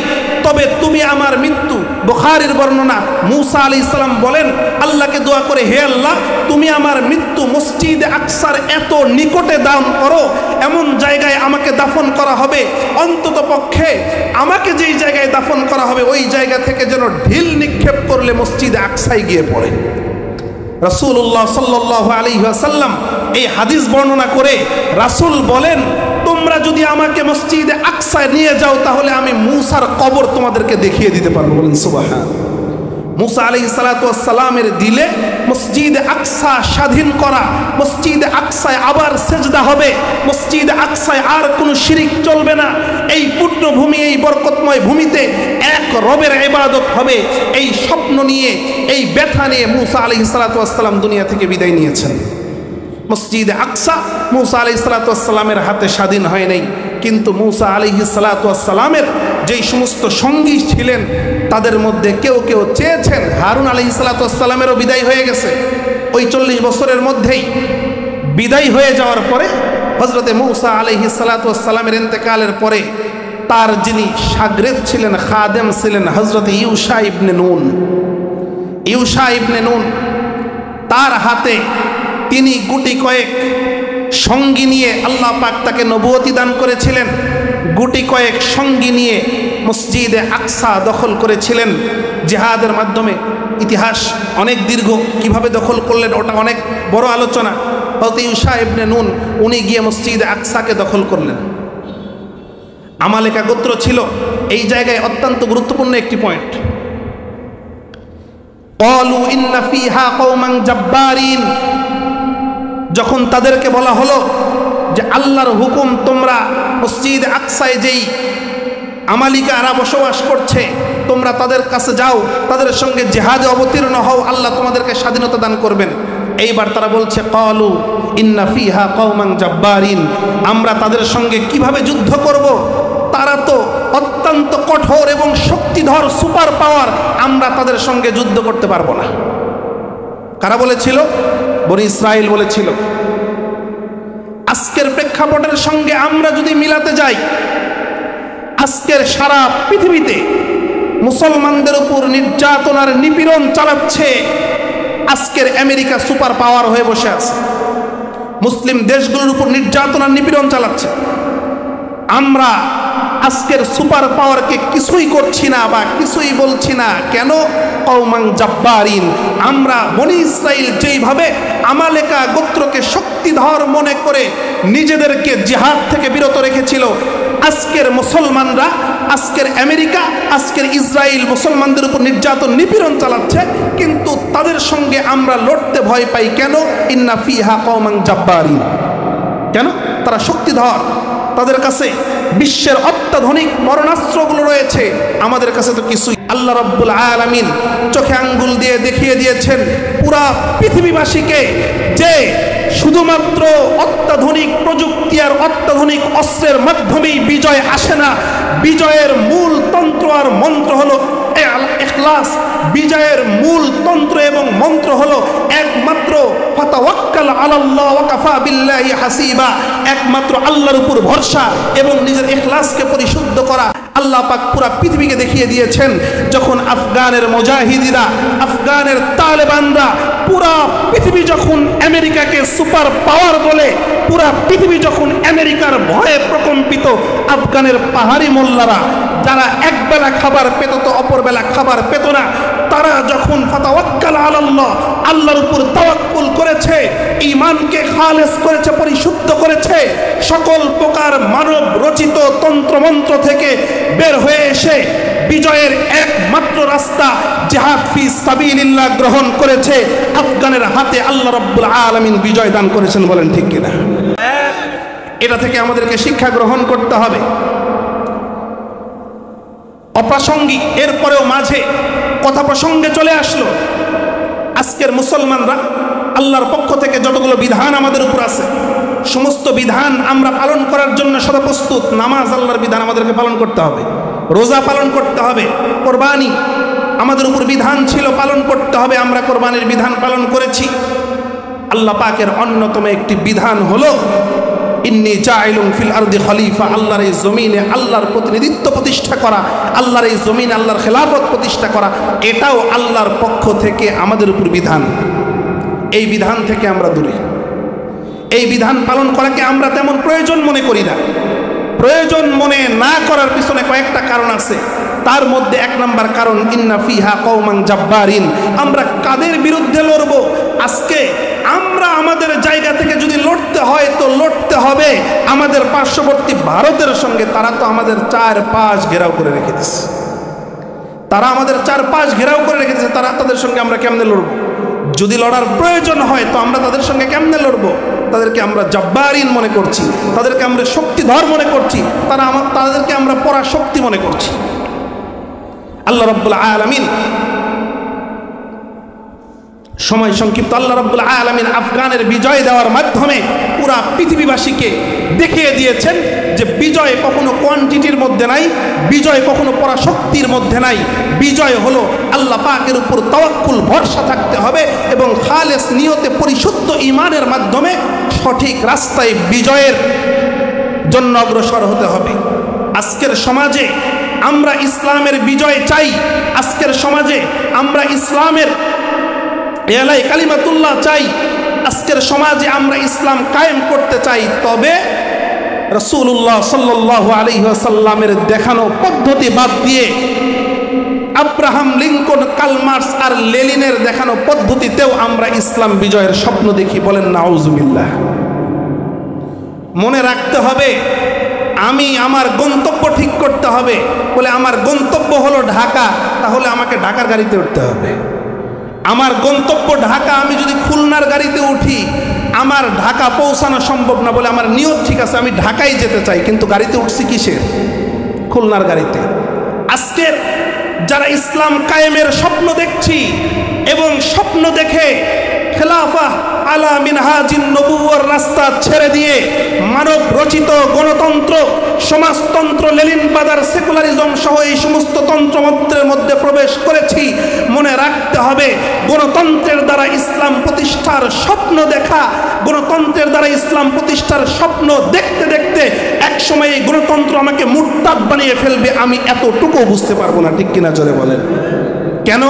তবে তুমি আমার মৃত্যু। বুখারীর বর্ণনা, মূসা আলাইহিস সালাম বলেন আল্লাহকে দোয়া করে, হে আল্লাহ, তুমি আমার মৃত্যু মসজিদে আকসার এত নিকটে দান করো, এমন জায়গায় আমাকে দাফন করা হবে, অন্তত পক্ষে আমাকে যেই জায়গায় দাফন করা হবে ওই জায়গা থেকে যেন ঢিল নিক্ষেপ করলে মসজিদে আকসায় গিয়ে পড়ে। রাসূলুল্লাহ সাল্লাল্লাহু আলাইহি ওয়াসাল্লাম এই হাদিস বর্ণনা করে রাসূল বলেন, তোমরা যদি আমাকে মসজিদে আকসায় নিয়ে যাও তাহলে আমি মূসার কবর তোমাদেরকে দেখিয়ে দিতে পারবো। বলেন সুবহান। মূসা আলাইহিস সালাতু ওয়াস সালামের দিলে মসজিদে আকসা স্বাধীন করা, মসজিদে আকসায় আবার সেজদা হবে, মসজিদে আকসায় আর কোনো শিরিক চলবে না, এই পূর্ণ ভূমি, এই বরকতময় ভূমিতে এক রবের ইবাদত হবে, এই স্বপ্ন নিয়ে, এই ব্যথা নিয়ে মূসা আলাইহিস সালাতু ওয়াস সালাম দুনিয়া থেকে বিদায় নিয়েছেন। মসজিদে আকসা মূসা আলাইহিস সালাতু ওয়াস সালামের হাতে স্বাধীন হয় নাই, কিন্তু মূসা আলাইহিস সালাতু ওয়াস সালামের যেই সমস্ত সঙ্গী ছিলেন তাদের মধ্যে কেউ কেউ চেয়েছেন হারুন আলাইহিস সালাতু ওয়াস সালামেরও বিদায় হয়ে গেছে। ওই 40 বছরের মধ্যেই বিদায় হয়ে যাওয়ার পরে হযরতে মূসা আলাইহিস সালাতু ওয়াস সালামের ইন্তেকালের পরে তার যিনি শাগরেদ ছিলেন, খাদেম ছিলেন, হযরতে ইউশা ইবনে নুন, ইউশা ইবনে নুন, তার হাতে তিনি গুটি কয়েক সঙ্গী নিয়ে, আল্লাহ পাক তাকে নবুয়তি দান করেছিলেন, গুটি কয়েক সঙ্গী নিয়ে মসজিদে আকসা দখল করেছিলেন জিহাদের মাধ্যমে। ইতিহাস অনেক দীর্ঘ, কিভাবে দখল করলেন ওটা অনেক বড় আলোচনা। হযরত ইউশা ইবনে নুন উনি গিয়ে মসজিদে আকসাকে দখল করলেন। আমালেকা গোত্র ছিল এই জায়গায় অত্যন্ত গুরুত্বপূর্ণ একটি পয়েন্ট। ক্বালু ইন্না ফিহা কওমান জাব্বারিন, যখন তাদেরকে বলা হলো যে আল্লাহর হুকুম, তোমরা মসজিদ আকসায় যেই আমালিকারা বসবাস করছে তোমরা তাদের কাছে যাও, তাদের সঙ্গে জিহাদে অবতীর্ণ হও, আল্লাহ তোমাদেরকে স্বাধীনতা দান করবেন। এইবার তারা বলছে ক্বালু ইন্না ফিহা কওমান জাব্বারিন, আমরা তাদের সঙ্গে কিভাবে যুদ্ধ করব? তারা তো অত্যন্ত কঠোর এবং শক্তিধর সুপার পাওয়ার, আমরা তাদের সঙ্গে যুদ্ধ করতে পারবো না। কারা বলেছিল? বনি ইসরাইল বলেছিল। আজকের প্রেক্ষাপটের সঙ্গে আমরা যদি মিলাতে যাই, আজকের সারা পৃথিবীতে মুসলমানদের উপর নির্যাতন আর নিপীড়ন চালাচ্ছে আজকের আমেরিকা সুপার পাওয়ার হয়ে বসে আছে, মুসলিম দেশগুলোর উপর নির্যাতন আর নিপীড়ন চালাচ্ছে। আমরা আজকের সুপার পাওয়ারকে কিছুই করছি না বা কিছুই বলছি না। কেন? কওমান জাব্বারিন, আমরা বনি ইসরাইল যেইভাবে আমালেকা গোত্রকে শক্তিধর মনে করে নিজেদেরকে জিহাদ থেকে বিরত রেখেছিল, আজকের মুসলমানরা, আজকের আমেরিকা, আজকের ইসরায়েল মুসলমানদের উপর নির্যাতন নিপীড়ন চালাচ্ছে, কিন্তু তাদের সঙ্গে আমরা লড়তে ভয় পাই। কেন? ইন্না ফিহা কওমান জাব্বারিন, কেন? তারা শক্তিধর, তাদের কাছে বিশ্বের অত্যাধুনিক মরণাস্ত্রগুলো রয়েছে, আমাদের কাছে তো কিছুই। আল্লাহ রাব্বুল আলামিন চোখে আঙ্গুল দিয়ে দেখিয়ে দিয়েছেন পুরা পৃথিবীবাসীকে যে শুধুমাত্র অত্যাধুনিক প্রযুক্তি আর অত্যাধুনিক অস্ত্রের মাধ্যমেই বিজয় আসে না। বিজয়ের মূল তন্ত্র আর মন্ত্র হলো ইখলাস। বিজয়ের মূল তন্ত্র এবং মন্ত্র হলো একমাত্র ফাতাওয়াক্কাল আলাল্লাহ ওয়া কাফা বিল্লাহি হাসিবা, একমাত্র আল্লাহর উপর ভরসা এবং নিজের ইখলাসকে পরিশুদ্ধ করা। আল্লাহ পাক পুরা পৃথিবীকে দেখিয়ে দিয়েছেন যখন আফগানের মুজাহিদিরা, আফগানের তালেবানরা, পুরা পৃথিবী যখন আমেরিকাকে সুপার পাওয়ার বলে, পুরা পৃথিবী যখন আমেরিকার ভয়ে প্রকম্পিত, আফগানের পাহাড়ি মোল্লারা যারা একবেলা খাবার পেত তো অপরবেলা খাবার পেত না, তারা যখন ফাতাওয়াক্কাল আলাল্লাহ, আল্লাহর উপর তাওয়াক্কুল করেছে, ঈমানকে খালেস করেছে, পরিশুদ্ধ করেছে, সকল প্রকার মানব রচিত তন্ত্রমন্ত্র থেকে বের হয়ে এসে বিজয়ের একমাত্র রাস্তা জিহাদ ফি সাবিলিল্লাহ গ্রহণ করেছে, আফগানের হাতে আল্লাহ রাব্বুল আলামিন বিজয় দান করেছেন। বলেন ঠিক কিনা? এটা থেকে আমাদেরকে শিক্ষা গ্রহণ করতে হবে। অপ্রাসঙ্গিক, এরপরেও মাঝে কথা প্রসঙ্গে চলে আসলো। আজকের মুসলমানরা আল্লাহর পক্ষ থেকে যতগুলো বিধান আমাদের উপর আছে, সমস্ত বিধান আমরা পালন করার জন্য সদা প্রস্তুত। নামাজ আল্লাহর বিধান আমাদেরকে পালন করতে হবে, রোজা পালন করতে হবে, কোরবানি আমাদের উপর বিধান ছিল পালন করতে হবে, আমরা কোরবানির বিধান পালন করেছি। আল্লাহ পাকের অন্যতম একটি বিধান হলো ইন্নী জাইলুন ফিল আরদি খলিফা, আল্লাহর এই জমিনে আল্লাহর প্রতিনিধিত্ব প্রতিষ্ঠা করা, আল্লাহর এই জমিনে আল্লাহর খেলাফত প্রতিষ্ঠা করা, এটাও আল্লাহর পক্ষ থেকে আমাদের উপর বিধান। এই বিধান থেকে আমরা দূরে, এই বিধান পালন করাকে আমরা তেমন প্রয়োজন মনে করি না। প্রয়োজন মনে না করার পিছনে কয়েকটা কারণ আছে। তার মধ্যে এক নাম্বার কারণ ইন্না ফিহা কওমান জাব্বারিন, আমরা কাদের বিরুদ্ধে লড়ব? আজকে আমরা আমাদের জায়গা থেকে যদি লড়তে হয় তো লড়তে হবে আমাদের পার্শ্ববর্তী ভারতের সঙ্গে। তারা তো আমাদের চারপাশ ঘেরাও করে রেখে দিচ্ছে, তারা আমাদের চারপাশ ঘেরাও করে রেখেছে। তাদের সঙ্গে আমরা কেমনে লড়ব? যদি লড়ার প্রয়োজন হয় তো আমরা তাদের সঙ্গে কেমনে লড়ব? তাদেরকে আমরা জাব্বারিন মনে করছি, তাদেরকে আমরা শক্তিধর মনে করছি, তাদেরকে আমরা পরাশক্তি মনে করছি। আল্লাহ রাব্বুল আলামিন, সময় সংক্ষিপ্ত, আল্লাহ রাব্বুল আলামিন আফগানের বিজয় দেওয়ার মাধ্যমে পুরা পৃথিবীবাসীকে দেখিয়ে দিয়েছেন যে বিজয় কখনো কোয়ান্টিটির মধ্যে নাই, বিজয় কখনো পরাশক্তির মধ্যে নাই। বিজয় হলো আল্লাহ পাকের উপর তাওয়াক্কুল, ভরসা থাকতে হবে এবং খালেস নিয়তে পরিশুদ্ধ ঈমানের মাধ্যমে সঠিক রাস্তায় বিজয়ের জন্য অগ্রসর হতে হবে। আজকের সমাজে আমরা ইসলামের বিজয় চাই, আজকের সমাজে আমরা ইসলামের এলাই কালিমাতুল্লাহ চাই, আজকের সমাজে আমরা ইসলাম কায়েম করতে চাই। তবে রাসূলুল্লাহ সাল্লাল্লাহু আলাইহি ওয়াসাল্লামের দেখানো পদ্ধতি বাদ দিয়ে আব্রাহাম লিঙ্কন, কার্ল মার্কস আর লেনিনের দেখানো পদ্ধতিতেও আমরা ইসলাম বিজয়ের স্বপ্ন দেখি। বলেন নাউজুবিল্লাহ। মনে রাখতে হবে আমি আমার গন্তব্য ঠিক করতে হবে। বলে আমার গন্তব্য হলো ঢাকা, তাহলে আমাকে ঢাকার গাড়িতে উঠতে হবে। আমার গন্তব্য ঢাকা, আমি যদি খুলনার গাড়িতে উঠি আমার ঢাকা পৌঁছানো সম্ভব না। বলে আমার নিয়ত ঠিক আছে, আমি ঢাকায় যেতে চাই, কিন্তু গাড়িতে উঠছি কিসের? খুলনার গাড়িতে। আজকের যারা ইসলাম কায়েমের স্বপ্ন দেখছি এবং স্বপ্ন দেখে খেলাফা আলা মিনহাজিন নবুওয়ার রাস্তা ছেড়ে দিয়ে মানব রচিত গণতন্ত্র, সমাজতন্ত্র, লেনিনবাদার সেকুলারিজম সহ এই সমস্ত তন্ত্রমন্ত্রের মধ্যে প্রবেশ করেছি, মনে রাখতে হবে গণতন্ত্রের দ্বারা ইসলাম প্রতিষ্ঠার স্বপ্ন দেখা, গণতন্ত্রের দ্বারা ইসলাম প্রতিষ্ঠার স্বপ্ন দেখতে দেখতে একসময় এই গণতন্ত্র আমাকে মুরতাদ বানিয়ে ফেলবে, আমি এতটুকু বুঝতে পারবো না। ঠিক কিনা জোরে বলেন? কেন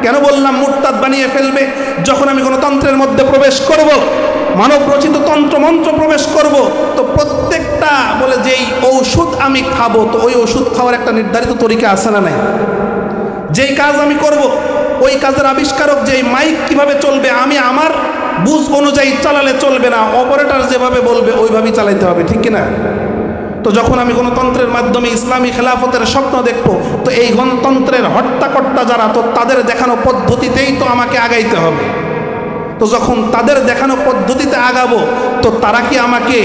কেন বললাম মুরতাদ বানিয়ে ফেলবে? যখন আমি গণতন্ত্রের মধ্যে প্রবেশ করব, মানব রচিত তন্ত্রমন্ত্র প্রবেশ করব, তো প্রত্যেকটা বলে যেই ঔষধ আমি খাবো, তো ওই ওষুধ খাওয়ার একটা নির্ধারিত তরিকা আছে না নাই? যেই কাজ আমি করব ওই কাজের আবিষ্কারক, যেই মাইক কিভাবে চলবে আমি আমার বুঝ অনুযায়ী চালালে চলবে না, অপারেটর যেভাবে বলবে ওইভাবেই চালাইতে হবে। ঠিক কিনা? তো যখন আমি গণতন্ত্রের মাধ্যমে ইসলামী খেলাফতের স্বপ্ন দেখব, তো এই গণতন্ত্রের হর্তাকর্তা যারা, তো তাদের দেখানো পদ্ধতিতেই তো আমাকে আগাইতে হবে। তো যখন তাদের দেখানো পদ্ধতিতে আগাবো, তো তারা কি আমাকে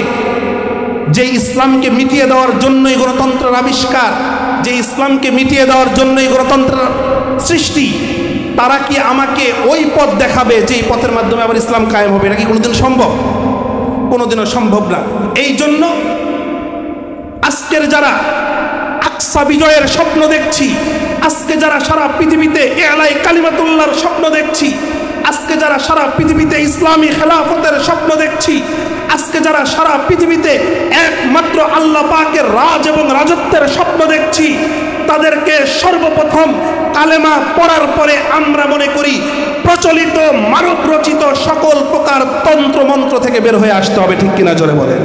যে ইসলামকে মিটিয়ে দেওয়ার জন্যই গণতন্ত্রের আবিষ্কার, যে ইসলামকে মিটিয়ে দেওয়ার জন্যই গণতন্ত্রের সৃষ্টি, তারা কি আমাকে ওই পথ দেখাবে যেই পথের মাধ্যমে আবার ইসলাম কায়েম হবে? এটা কি কোনোদিন সম্ভব? কোনোদিনও সম্ভব না। এই জন্য আজকের যারা আকসা বিজয়ের স্বপ্ন দেখছি, আজকে যারা সারা পৃথিবীতে এলাই কালিমাতুল্লাহর স্বপ্ন দেখছি, আজকে যারা সারা পৃথিবীতে ইসলামী খেলাফতের স্বপ্ন দেখছি, আজকে যারা সারা পৃথিবীতে একমাত্র আল্লাহ পাকের রাজ এবং রাজত্বের স্বপ্ন দেখছি, তাদেরকে সর্বপ্রথম কালেমা পড়ার পরে আমরা মনে করি প্রচলিত মানব রচিত সকল প্রকার তন্ত্র মন্ত্র থেকে বের হয়ে আসতে হবে। ঠিক কিনা জোরে বলেন?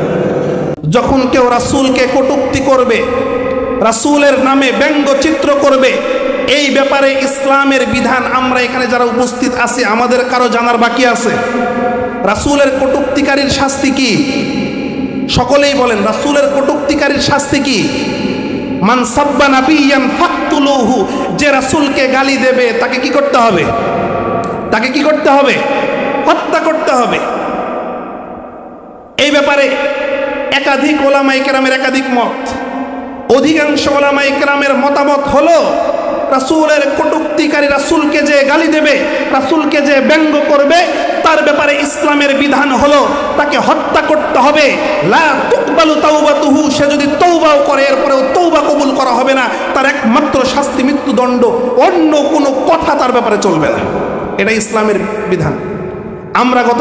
যখন কেউ রাসূলকে কটূক্তি করবে, রাসূলের নামে ব্যঙ্গচিত্র করবে, এই ব্যাপারে ইসলামের বিধান আমরা এখানে যারা উপস্থিত আছি আমাদের কারো জানার বাকি আছে? রাসূলের কটূক্তিকারীর শাস্তি কি? সকলেই বলেন, রাসূলের কটূক্তিকারীর শাস্তি কি? মান সাব্বা নাবিয়ান ফাকতুলুহু, যে রাসূলকে গালি দেবে তাকে কি করতে হবে? তাকে কি করতে হবে? হত্যা করতে হবে। এই ব্যাপারে একাধিক ওলামায়ে কেরামের একাধিক মত। অধিকাংশ ওলামায়ে কেরামের মতামত হলো রাসূলের কটূক্তিকারী, রাসূলকে যে গালি দেবে, রাসূলকে যে ব্যঙ্গ করবে, তার ব্যাপারে ইসলামের বিধান হলো তাকে হত্যা করতে হবে। লা তুকবালু তাওবাতুহু, সে যদি তওবাও করে এরপরেও তওবা কবুল করা হবে না, তার একমাত্র শাস্তি মৃত্যুদণ্ড, অন্য কোনো কথা তার ব্যাপারে চলবে না। এটা ইসলামের বিধান। আমরা গত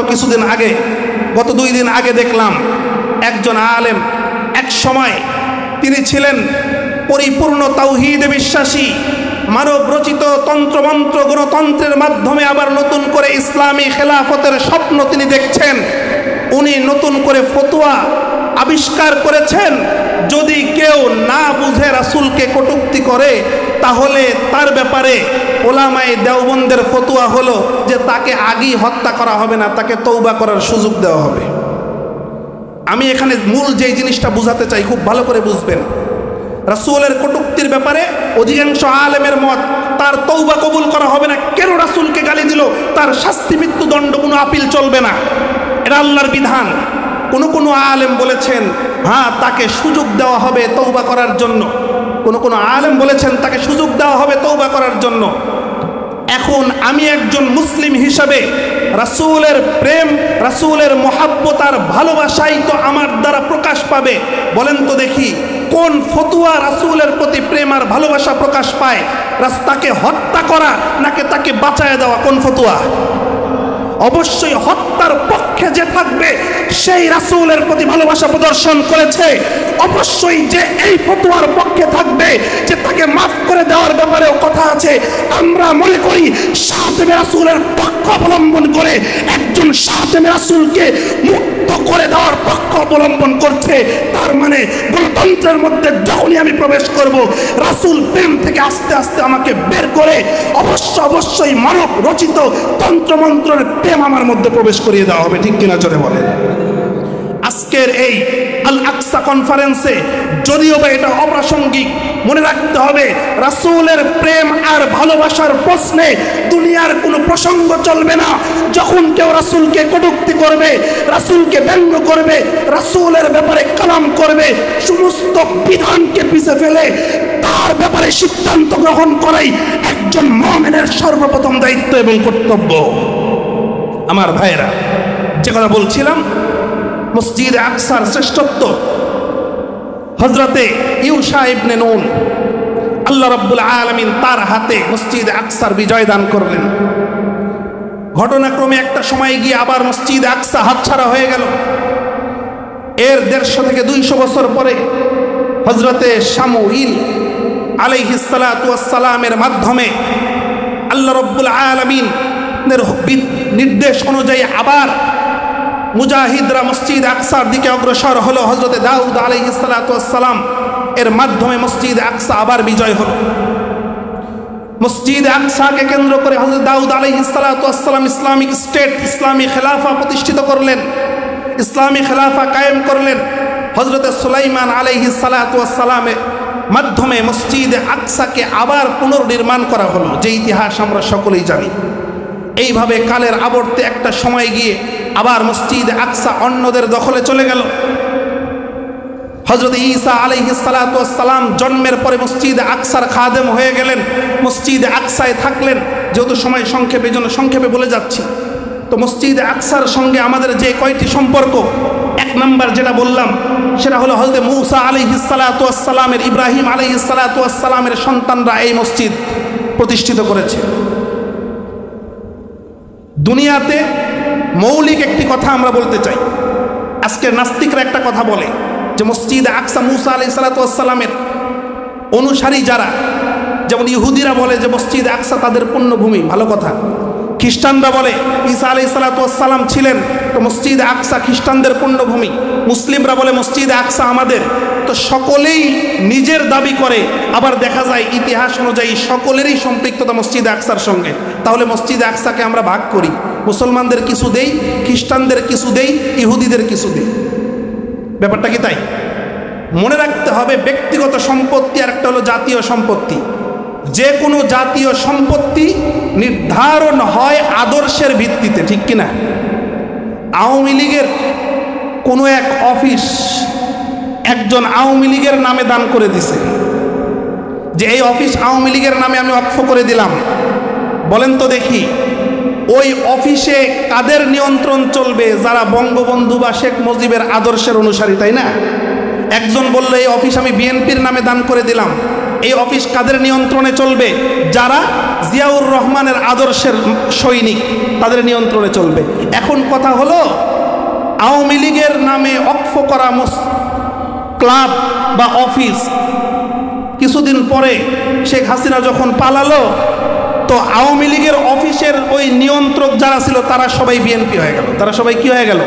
2 দিন আগে দেখলাম একজন আলেম, এক সময় তিনি ছিলেন পরিপূর্ণ তাওহীদে বিশ্বাসী, মানব রচিত তন্ত্রমন্ত্র গণতন্ত্রের মাধ্যমে আবার নতুন করে ইসলামী খেলাফতের স্বপ্ন তিনি দেখছেন। উনি নতুন করে ফতোয়া আবিষ্কার করেছেন, যদি কেউ না বুঝে রাসূলকে কটূক্তি করে তাহলে তার ব্যাপারে ওলামায়ে দেওবন্দের ফতোয়া হলো যে তাকে আগেই হত্যা করা হবে না, তাকে তওবা করার সুযোগ দেওয়া হবে। আমি এখানে মূল যেই জিনিসটা বুঝাতে চাই খুব ভালো করে বুঝবেন। রাসূলের কটূক্তির ব্যাপারে অধিকাংশ আলেমের মত, তার তওবা কবুল করা হবে না। কেন রাসূলকে গালি দিল, তার শাস্তি মৃত্যুদণ্ড, কোনো আপিল চলবে না, এটা আল্লাহর বিধান। কোনো আলেম বলেছেন হ্যাঁ তাকে সুযোগ দেওয়া হবে তওবা করার জন্য, কোনো আলেম বলেছেন তাকে সুযোগ দেওয়া হবে তওবা করার জন্য। এখন আমি একজন মুসলিম হিসাবে রাসূলের প্রেম, রাসূলের মহাব্বত আর ভালোবাসাই তো আমার দ্বারা প্রকাশ পাবে। বলেন তো দেখি কোন ফতোয়া রাসূলের প্রতি প্রেম আর ভালোবাসা প্রকাশ পায়? তাকে হত্যা করা নাকি তাকে বাঁচায় দেওয়া? কোন ফতোয়া? অবশ্যই হত্যার পক্ষে যে থাকবে সেই রাসূলের প্রতি ভালোবাসা প্রদর্শন করেছে। অবশ্যই যে এই ফতোয়ার পক্ষে থাকবে যে তাকে মাফ করে দেওয়ার ব্যাপারেও কথা আছে। আমরা মনে করি শাহজাদে রাসূলের পক্ষ অবলম্বন করে একজন শাহজাদে রাসূলকে মুক্ত করে দেওয়ার পক্ষ অবলম্বন করছে, তার মানে গণতন্ত্রের মধ্যে যখনই আমি প্রবেশ করব, রাসূল প্রেম থেকে আস্তে আস্তে আমাকে বের করে অবশ্যই মানব রচিত তন্ত্রমন্ত্রের প্রেম আমার মধ্যে প্রবেশ করিয়ে দেওয়া হবে। ঠিক কিনা জোরে বলেন? আজকের এই আল আকসা কনফারেন্সে যদিও বা এটা অপ্রাসঙ্গিক, মনে রাখতে হবে রাসূলের প্রেম আর ভালোবাসার প্রশ্নে দুনিয়ার কোনো প্রসঙ্গ চলবে না। যখন কেউ রাসূলকে কটূক্তি করবে, রাসূলকে ব্যঙ্গ করবে, রাসূলের ব্যাপারে কালাম করবে, সমস্ত বিধানকে পিছে ফেলে তার ব্যাপারে সিদ্ধান্ত গ্রহণ করাই একজন মুমিনের সর্বপ্রথম দায়িত্ব এবং কর্তব্য। আমার ভাইয়েরা, যে কথা বলছিলাম মসজিদে আকসার শ্রেষ্ঠত্ব, হযরতে ইউশা ইবনে নুন, আল্লাহ রাব্বুল আলামিন তার হাতে মসজিদে আকসার বিজয় দান করলেন। ঘটনাক্রমে একটা সময় গিয়ে আবার মসজিদে আকসা হাতছাড়া হয়ে গেল। এর 150 থেকে 200 বছর পরে হযরতে শামুইল আলাইহিস সালাতু ওয়াস সালামের মাধ্যমে আল্লাহ রাব্বুল আলামিনের নির্দেশ অনুযায়ী আবার মুজাহিদরা মসজিদ আকসার দিকে অগ্রসর হলো। হযরতে দাউদ আলাইহিস সালাতু ওয়াস সালাম এর মাধ্যমে মসজিদ আকসা আবার বিজয় হলো। মসজিদ আকসাকে কেন্দ্র করে হযরত দাউদ আলাইহিস সালাতু ওয়াস সালাম ইসলামিক স্টেট, ইসলামী খেলাফা প্রতিষ্ঠিত করলেন, ইসলামী খেলাফা কায়েম করলেন। হযরতে সুলাইমান আলাইহিস সালাতু ওয়াস সালামের মাধ্যমে মসজিদ আকসাকে আবার পুনর্নির্মাণ করা হলো, যে ইতিহাস আমরা সকলেই জানি। এইভাবে কালের আবর্তে একটা সময় গিয়ে আবার মসজিদ আকসা অন্যদের দখলে চলে গেল। হযরত ঈসা আলাইহিস সালাতু ওয়াস সালাম জন্মের পরে মসজিদে আকসার খাদেম হয়ে গেলেন, মসজিদে আকসায় থাকলেন। যেহেতু সময় সংক্ষেপে, এই জন্য সংক্ষেপে বলে যাচ্ছি। তো মসজিদে আকসার সঙ্গে আমাদের যে কয়টি সম্পর্ক, এক নাম্বার যেটা বললাম সেটা হলো হযরত মূসা আলাইহিস সালাতু ওয়াস সালামের, ইব্রাহিম আলাইহিস সালাতু ওয়াস সালামের সন্তানরা এই মসজিদ প্রতিষ্ঠিত করেছে। দুনিয়াতে মৌলিক একটি কথা আমরা বলতে চাই। আজকের নাস্তিকরা একটা কথা বলে যে মসজিদে আকসা মূসা আলাইহিস সালাতু ওয়াস সালামের অনুসারী যারা, যেমন ইহুদিরা বলে যে মসজিদে আকসা তাদের পুণ্যভূমি, ভালো কথা। খ্রিস্টানরা বলে ঈসা আলাইহিস সালাতু ওয়াস সালাম ছিলেন, তো মসজিদে আকসা খ্রিস্টানদের পুণ্যভূমি। মুসলিমরা বলে মসজিদে আকসা আমাদের। তো সকলেই নিজের দাবি করে, আবার দেখা যায় ইতিহাস অনুযায়ী সকলেরই সম্পৃক্ততা মসজিদে আকসার সঙ্গে। তাহলে মসজিদে আকসাকে আমরা ভাগ করি, মুসলমানদের কিছু দেই, খ্রিস্টানদের কিছু দেই, ইহুদিদের কিছু দেই। ব্যাপারটা কি তাই? মনে রাখতে হবে ব্যক্তিগত সম্পত্তি আর একটা হলো জাতীয় সম্পত্তি। যে কোনো জাতীয় সম্পত্তি নির্ধারণ হয় আদর্শের ভিত্তিতে, ঠিক কিনা? আওয়ামী লীগের কোনো এক অফিস একজন আওয়ামী লীগের নামে দান করে দিছে, যে এই অফিস আওয়ামী লীগের নামে আমি ওয়াকফ করে দিলাম। বলেন তো দেখি, ওই অফিসে কাদের নিয়ন্ত্রণ চলবে? যারা বঙ্গবন্ধু বা শেখ মুজিবের আদর্শের অনুসারী, তাই না? একজন বলল এই অফিস আমি বিএনপির নামে দান করে দিলাম, এই অফিস কাদের নিয়ন্ত্রণে চলবে? যারা জিয়াউর রহমানের আদর্শের সৈনিক, তাদের নিয়ন্ত্রণে চলবে। এখন কথা হলো, আওয়ামী লীগের নামে ওয়াকফ করা ক্লাব বা অফিস কিছুদিন পরে শেখ হাসিনা যখন পালালো, তো আওয়ামী লীগের অফিসের ওই নিয়ন্ত্রক যারা ছিল তারা সবাই বিএনপি হয়ে গেল। তারা সবাই কি হয়ে গেল?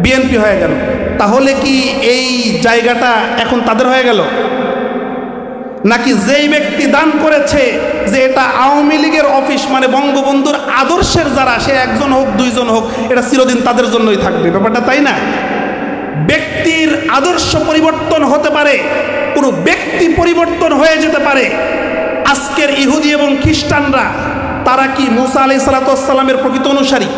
বিএনপি হয়ে গেল। তাহলে কি এই জায়গাটা এখন তাদের হয়ে গেল? নাকি যেই ব্যক্তি দান করেছে যে এটা আওয়ামী লীগের অফিস, মানে বঙ্গবন্ধুর আদর্শের যারা, সে একজন হোক দুইজন হোক, এটা চিরদিন তাদের জন্যই থাকবে? ব্যাপারটা তাই না? ব্যক্তির আদর্শ পরিবর্তন হতে পারে, কোনো ব্যক্তি পরিবর্তন হয়ে যেতে পারে। আজকের ইহুদি এবং খ্রিস্টানরা তারা কি মূসা আলাইহিস সালাতু ওয়াস সালামের প্রকৃত অনুসারী?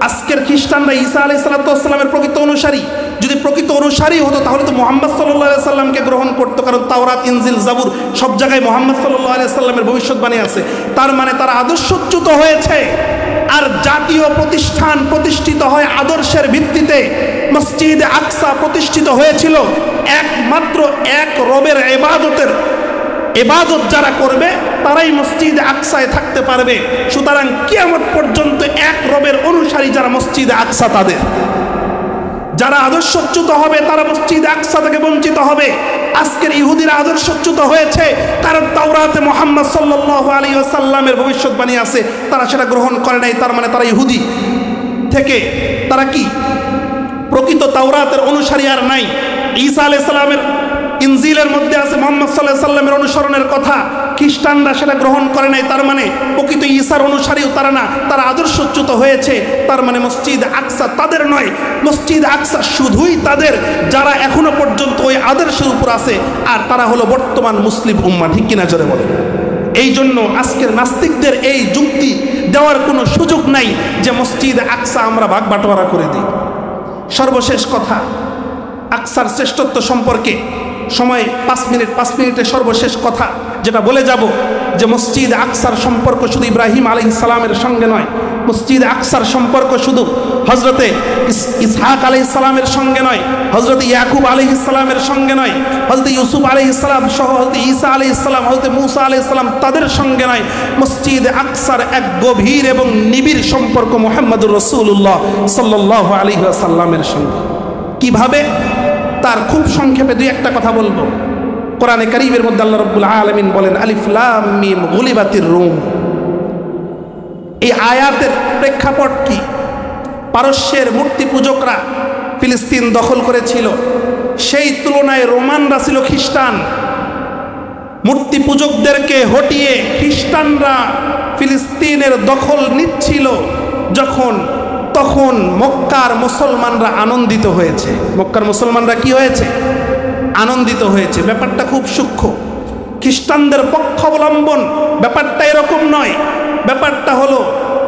আজকের খ্রিস্টানরা ঈসা আলাইহিস সালাতু ওয়াস সালামের প্রকৃত অনুসারী? যদি প্রকৃত অনুসারী হতো তাহলে তো মুহাম্মদ সাল্লাল্লাহু আলাইহি সাল্লামকে গ্রহণ করতো, কারণ তাওরাত, ইনজিল, জাবুর সব জায়গায় মুহাম্মদ সাল্লাল্লাহু আলাইহি সাল্লামের ভবিষ্যৎবাণী আছে। তার মানে তারা আদর্শচ্যুত হয়েছে। আর জাতীয় প্রতিষ্ঠান প্রতিষ্ঠিত হয় আদর্শের ভিত্তিতে। মসজিদে আকসা প্রতিষ্ঠিত হয়েছিল একমাত্র এক রবের ইবাদত যারা করবে তারাই মসজিদে আকসায় থাকতে পারবে। সুতরাং কিয়ামত পর্যন্ত এক রবের অনুসারী যারা মসজিদে আকসা, তাদের যারা আদর্শচ্যুত হবে তারা মসজিদে আকসা থেকে বঞ্চিত হবে। আজকের ইহুদিরা আদর্শচ্যুত হয়েছে, কারণ তাওরাতে মুহাম্মদ সাল্লাল্লাহু আলাইহি ওয়াসাল্লামের ভবিষ্যৎবাণী আছে, তারা সেটা গ্রহণ করে নাই। তার মানে তারা ইহুদি থেকে তারা কি প্রকৃত তাওরাতের অনুসারী আর নাই। ঈসা আলাইহিস সালামের ইনজিলের মধ্যে আছে মুহাম্মদ সাল্লাল্লাহু আলাইহি ওয়াসাল্লামের অনুসরণের কথা, খ্রিস্টানরা সেটা গ্রহণ করে নাই। তার মানে প্রকৃত ঈসার অনুসারীও তারা না, তারা আদর্শচ্যুত হয়েছে। তার মানে মসজিদ আকসা তাদের নয়, মসজিদ আকসা শুধুই তাদের যারা এখনো পর্যন্ত ওই আদর্শের উপর আছে, আর তারা হলো বর্তমান মুসলিম উম্মাহ, ঠিক কিনা জোরে বলেন? এই জন্য আজকের নাস্তিকদের এই যুক্তি দেওয়ার কোনো সুযোগ নাই যে মসজিদ আকসা আমরা ভাগ বাটোয়ারা করে দিই। সর্বশেষ কথা, আকসার শ্রেষ্ঠত্ব সম্পর্কে সময় 5 মিনিটের সর্বশেষ কথা যেটা বলে যাব, যে মসজিদ আকসার সম্পর্ক শুধু ইব্রাহিম আলাইহিস সালামের সঙ্গে নয়, মসজিদ আকসার সম্পর্ক শুধু হজরতে ইসহাক আলাইহিস সালামের সঙ্গে নয়, হজরত ইয়াকুব আলাইহিস সালামের সঙ্গে নয়, হজরত ইউসুফ আলাইহিস সালাম সহ হজরত ঈসা আলাইহিস সালাম, হজরত মূসা আলাইহিস সালাম তাদের সঙ্গে নয়, মসজিদ আকসার এক গভীর এবং নিবিড় সম্পর্ক মুহাম্মদুর রাসূলুল্লাহ সাল্লাল্লাহু আলাইহি ওয়াসাল্লামের সঙ্গে। কিভাবে? তার খুব সংক্ষেপে দুই একটা কথা বলবো। কোরআনে কারীমের মধ্যে আল্লাহ রাব্বুল আলামিন বলেন আলিফ লাম মিম গুলিবাতির রুম। এই আয়াতের প্রেক্ষাপট কি? পারস্যের মূর্তি পূজকরা ফিলিস্তিন দখল করেছিল, সেই তুলনায় রোমানরা ছিল খ্রিস্টান। মূর্তি পূজকদেরকে হটিয়ে খ্রিস্টানরা ফিলিস্তিনের দখল নিচ্ছিল তখন মক্কার মুসলমানরা আনন্দিত হয়েছে। মক্কার মুসলমানরা কি হয়েছে? আনন্দিত হয়েছে। ব্যাপারটা খুব সূক্ষ্ম। খ্রিস্টানদের পক্ষ অবলম্বন ব্যাপারটা এরকম নয়। ব্যাপারটা হলো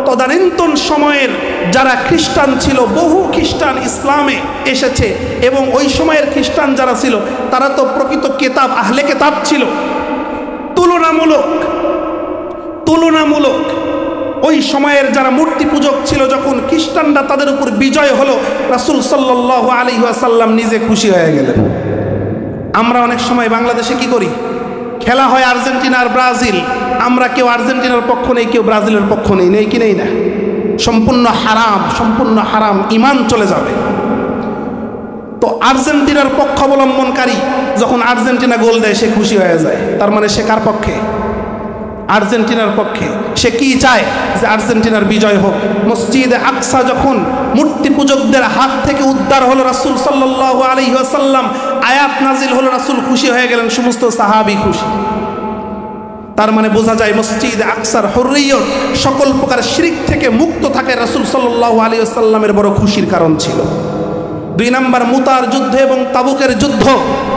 তদানীন্তন সময়ের যারা খ্রিস্টান ছিল, বহু খ্রিস্টান ইসলামে এসেছে, এবং ওই সময়ের খ্রিস্টান যারা ছিল তারা তো প্রকৃত কেতাব, আহলে কেতাব ছিল। তুলনামূলক ওই সময়ের যারা মূর্তি পূজক ছিল, যখন খ্রিস্টানরা তাদের উপর বিজয় হলো, রাসূল সাল্লাল্লাহু আলাইহি ওয়াসাল্লাম নিজে খুশি হয়ে গেলেন। আমরা অনেক সময় বাংলাদেশে কি করি, খেলা হয় আর্জেন্টিনা আর ব্রাজিল, আমরা কেউ আর্জেন্টিনার পক্ষ নেই, কেউ ব্রাজিলের পক্ষ নেই, নেই কি নেই না? সম্পূর্ণ হারাম, ঈমান চলে যাবে। তো আর্জেন্টিনার পক্ষ অবলম্বনকারী যখন আর্জেন্টিনা গোল দেয় সে খুশি হয়ে যায়, তার মানে সে কার পক্ষে? আর্জেন্টিনার পক্ষে। সে কি চায়? যে আর্জেন্টিনার বিজয় হোক। মসজিদে আকসা যখন মূর্তি পূজকদের হাত থেকে উদ্ধার হলো, রাসূল সাল্লাল্লাহু আলাইহি ওয়াসাল্লাম আয়াত নাজিল হলো, রাসূল খুশি হয়ে গেলেন, সমস্ত সাহাবী খুশি। তার মানে বোঝা যায় মসজিদে আকসার হুররিয়ত, সকল প্রকার শিরক থেকে মুক্ত থাকে, রাসূল সাল্লাল্লাহু আলাইহি ওয়াসাল্লামের বড় খুশির কারণ ছিল। 2 নম্বর মুতার যুদ্ধ এবং তাবুকের যুদ্ধ,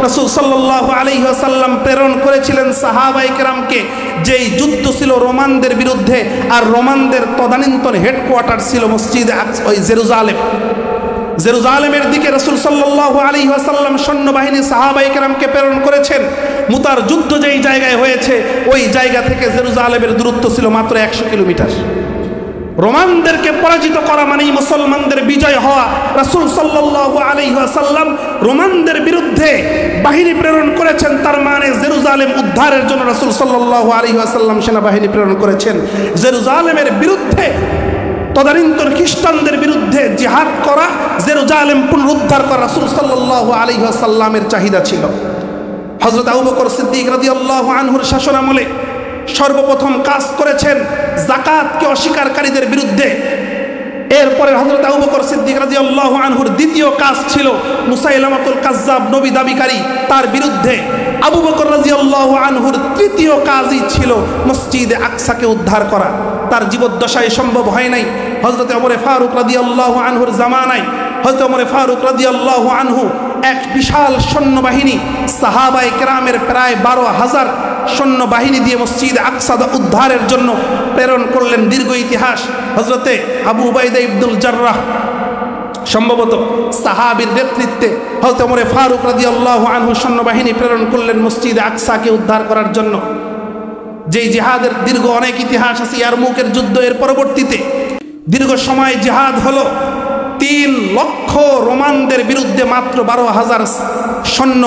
রাসূল সাল্লাল্লাহু আলাইহি ওয়াসাল্লাম প্রেরণ করেছিলেন সাহাবায়ে কেরামকে, যেই যুদ্ধ ছিল রোমানদের বিরুদ্ধে, আর রোমানদের তদানীন্তন হেডকোয়ার্টার ছিল মসজিদে আকসা, ওই জেরুজালেমের দিকে রাসূল সাল্লাল্লাহু আলাইহি ওয়াসাল্লাম সৈন্যবাহিনী সাহাবায়ে কেরামকে প্রেরণ করেছেন। মুতার যুদ্ধ যেই জায়গায় হয়েছে, ওই জায়গা থেকে জেরুজালেমের দূরত্ব ছিল মাত্র 100 কিলোমিটার। রোমানদেরকে পরাজিত করা মানেই মুসলমানদের বিজয় হওয়া। রাসূল সাল্লাল্লাহু আলাইহি ওয়াসাল্লাম রোমানদের বিরুদ্ধে বাহিনী প্রেরণ করেছেন, তার মানে জেরুজালেম উদ্ধারের জন্য রাসূল সাল্লাল্লাহু আলাইহি ওয়াসাল্লাম সেনাবাহিনী প্রেরণ করেছেন। জেরুজালেমের বিরুদ্ধে, তদানীন্তন খ্রিস্টানদের বিরুদ্ধে জিহাদ করা, জেরুজালেম পুনরুদ্ধার করা রাসূল সাল্লাল্লাহু আলাইহি ওয়াসাল্লামের চাহিদা ছিল। হযরত আবু বকর সিদ্দিক রাদিয়াল্লাহু আনহুর শাসনামলে সর্বপ্রথম কাজ করেছেন যাকাতকে অস্বীকারীদের বিরুদ্ধে। এরপরে হযরত আবু বকর সিদ্দিক রাদিয়াল্লাহু আনহুর দ্বিতীয় কাজ ছিল মুসাইলামাতুল কাজ্জাব, নবী দাবিকারী, তার বিরুদ্ধে। আবু বকর রাদিয়াল্লাহু আনহুর তৃতীয় কাজই ছিল মসজিদে আকসাকে উদ্ধার করা। তার জীবদ্দশায় সম্ভব হয় নাই। হযরত ওমর ফারুক রাদিয়াল্লাহু আনহুর জামানায় হযরত ওমর ফারুক রাদিয়াল্লাহু আনহু এক বিশাল সৈন্যবাহিনী, সাহাবায়ে কেরামের প্রায় 12,000 সৈন্যবাহিনী দিয়ে মসজিদে আকসা উদ্ধারের জন্য প্রেরণ করলেন। দীর্ঘ ইতিহাস। হযরতে আবু উবাইদা ইবনুল জাররাহ সম্ভবত সাহাবীর নেতৃত্বে হযরত ওমর ফারুক রাদিয়াল্লাহু আনহু সৈন্যবাহিনী প্রেরণ করলেন মসজিদে আকসাকে উদ্ধার করার জন্য। যেই জিহাদের দীর্ঘ অনেক ইতিহাস আছে। ইয়ারমুকের যুদ্ধ এর পরবর্তীতে দীর্ঘ সময় জিহাদ হলো। 3 লক্ষ রোমানদের বিরুদ্ধে মাত্র 12,000 সৈন্য,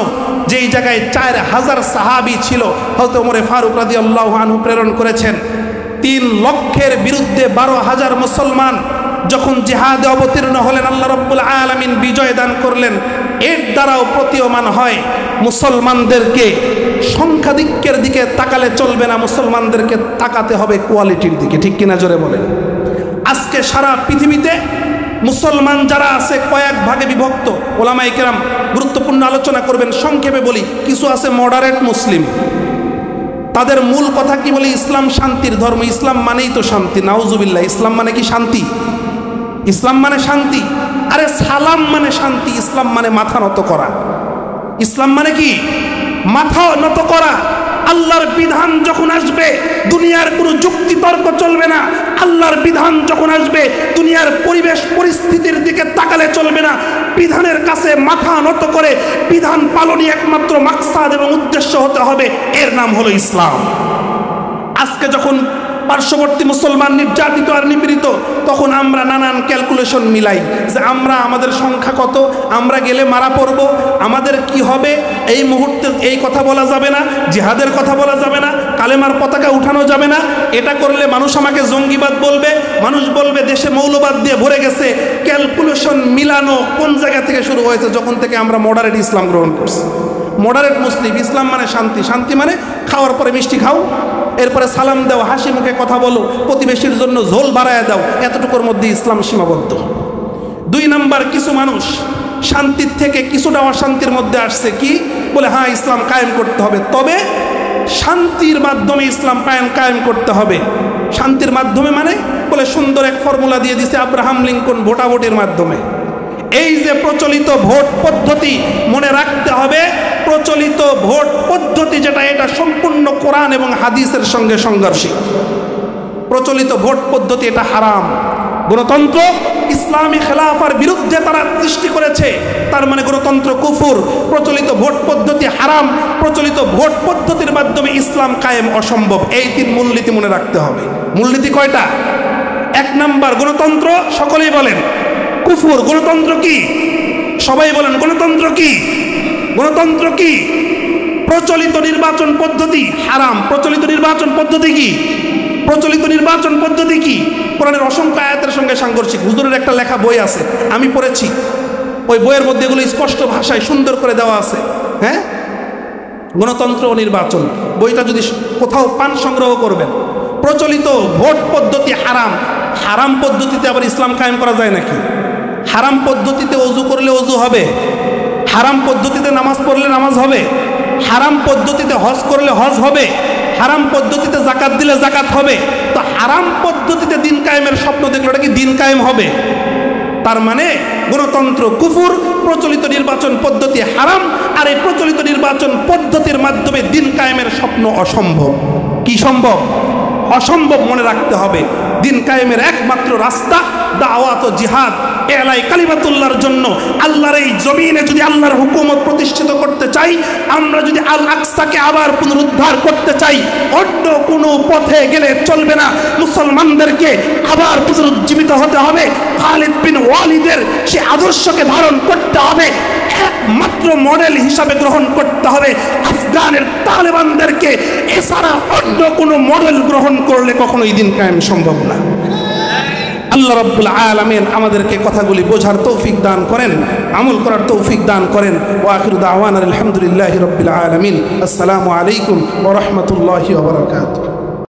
যেই জায়গায় 4,000 সাহাবী ছিল, হযরত ওমর ফারুক রাদিয়াল্লাহু আনহু প্রেরণ করেছেন। 3 লক্ষের বিরুদ্ধে 12,000 মুসলমান যখন জিহাদে অবতীর্ণ হলেন, আল্লাহ রাব্বুল আলামিন বিজয় দান করলেন। এর দ্বারাও প্রতীয়মান হয় মুসলমানদেরকে সংখ্যাধিক্যের দিকে তাকালে চলবে না, মুসলমানদেরকে তাকাতে হবে কোয়ালিটির দিকে। ঠিক কিনা জোরে বলেন? আজকে সারা পৃথিবীতে মুসলমান যারা আছে কয়েক ভাগে বিভক্ত। ওলামায়ে কেরাম গুরুত্বপূর্ণ আলোচনা করবেন। সংক্ষেপে বলি, কিছু আছে মডারেট মুসলিম, তাদের মূল কথা কি বলি, ইসলাম শান্তির ধর্ম, ইসলাম মানেই তো শান্তি। নাউজুবিল্লাহ। ইসলাম মানে কি শান্তি? ইসলাম মানে শান্তি? আরে সালাম মানে শান্তি। ইসলাম মানে মাথা নত করা। ইসলাম মানে কি? মাথা নত করা। আল্লাহর বিধান যখন আসবে দুনিয়ার কোনো যুক্তি তর্ক চলবে না। আল্লাহর বিধান যখন আসবে দুনিয়ার পরিবেশ পরিস্থিতির দিকে তাকালে চলবে না। বিধানের কাছে মাথা নত করে বিধান পালনই একমাত্র মাকসাদ এবং উদ্দেশ্য হতে হবে। এর নাম হলো ইসলাম। আজকে যখন পার্শ্ববর্তী মুসলমান নির্যাতিত আর নিপীড়িত, তখন আমরা নানান ক্যালকুলেশন মিলাই যে আমাদের সংখ্যা কত, আমরা গেলে মারা পড়ব, আমাদের কি হবে। এই মুহূর্তে এই কথা বলা যাবে না, জিহাদের কথা বলা যাবে না, কালেমার পতাকা উঠানো যাবে না। এটা করলে মানুষ আমাকে জঙ্গিবাদ বলবে, মানুষ বলবে দেশে মৌলবাদ দিয়ে ভরে গেছে। ক্যালকুলেশন মিলানো কোন জায়গা থেকে শুরু হয়েছে? যখন থেকে আমরা মডারেট ইসলাম গ্রহণ করছি। Moderate Muslim. ইসলাম মানে শান্তি। শান্তি মানে খাওয়ার পরে মিষ্টি খাও, এরপরে সালাম দাও, হাসি মুখে কথা বলো, প্রতিবেশীর জন্য ঝোল বাড়ায় দাও। এতটুকুর মধ্যে ইসলাম সীমাবদ্ধ। 2 নাম্বার, কিছু মানুষ শান্তির থেকে কিছুটা অশান্তির মধ্যে আসছে। কি বলে? হ্যাঁ, ইসলাম কায়েম করতে হবে, তবে শান্তির মাধ্যমে ইসলাম কায়েম করতে হবে। শান্তির মাধ্যমে মানে বলে সুন্দর এক ফর্মুলা দিয়ে দিছে আব্রাহাম লিঙ্কন, ভোটাভুটির মাধ্যমে। এই যে প্রচলিত ভোট পদ্ধতি, মনে রাখতে হবে প্রচলিত ভোট পদ্ধতি যেটা, এটা সম্পূর্ণ কোরআন এবং হাদিসের সঙ্গে সংঘর্ষিক। প্রচলিত ভোট পদ্ধতি এটা হারাম। গণতন্ত্র ইসলামী খেলাফার বিরুদ্ধে তারা সৃষ্টি করেছে, তার মানে গণতন্ত্র কুফর। প্রচলিত ভোট পদ্ধতি হারাম, প্রচলিত ভোট পদ্ধতির মাধ্যমে ইসলাম কায়েম অসম্ভব। এই তিন মূলনীতি মনে রাখতে হবে। মূলনীতি কয়টা? এক নাম্বার, গণতন্ত্র সকলেই বলেন কুফর। গণতন্ত্র কি? সবাই বলেন গণতন্ত্র কি? গণতন্ত্র কি? প্রচলিত নির্বাচন পদ্ধতি হারাম। প্রচলিত নির্বাচন পদ্ধতি কি? প্রচলিত নির্বাচন পদ্ধতি কি? কোরআনের অসংখ্য আয়াতের সঙ্গে সাংঘর্ষিক। হুজুরের একটা লেখা বই আছে, আমি পড়েছি। ওই বইয়ের মধ্যে এগুলো স্পষ্ট ভাষায় সুন্দর করে দেওয়া আছে। হ্যাঁ, গণতন্ত্র ও নির্বাচন বইটা যদি কোথাও পান সংগ্রহ করবেন। প্রচলিত ভোট পদ্ধতি হারাম। হারাম পদ্ধতিতে আবার ইসলাম কায়েম করা যায় নাকি? হারাম পদ্ধতিতে অজু করলে অজু হবে, হারাম পদ্ধতিতে নামাজ পড়লে নামাজ হবে, হারাম পদ্ধতিতে হজ করলে হজ হবে, হারাম পদ্ধতিতে জাকাত দিলে জাকাত হবে। তো হারাম পদ্ধতিতে দিন কায়েমের স্বপ্ন দেখলো, এটা কি দিন কায়েম হবে? তার মানে গণতন্ত্র কুফর, প্রচলিত নির্বাচন পদ্ধতি হারাম, আর এই প্রচলিত নির্বাচন পদ্ধতির মাধ্যমে দিন কায়েমের স্বপ্ন অসম্ভব। কি সম্ভব? অসম্ভব। মনে রাখতে হবে দিন কায়েমের একমাত্র রাস্তা দাওয়াত ও জিহাদ, এলাই কালিমাতুল্লাহর জন্য। আল্লাহর এই জমিনে যদি আল্লাহর হুকুমত প্রতিষ্ঠিত করতে চাই, আমরা যদি আল আকসাকে আবার পুনরুদ্ধার করতে চাই, অন্য কোনো পথে গেলে চলবে না। মুসলমানদেরকে আবার পুনরুজ্জীবিত হতে হবে। খালিদ বিন ওয়ালিদের সে আদর্শকে ধারণ করতে হবে, একমাত্র মডেল হিসাবে গ্রহণ করতে হবে আফগানের তালেবানদেরকে। এছাড়া অন্য কোনো মডেল গ্রহণ করলে কখনোই দিন কায়েম সম্ভব না। আল্লাহ রাব্বুল আলামিন আমাদেরকে কথাগুলি বোঝার তৌফিক দান করেন, আমল করার তৌফিক দান করেন। ওয়া আখিরু দাওয়ানা আলহামদুলিল্লাহি রাব্বিল আলামিন। আসসালামু আলাইকুম ওয়া রাহমাতুল্লাহি ওয়া বারাকাতুহু।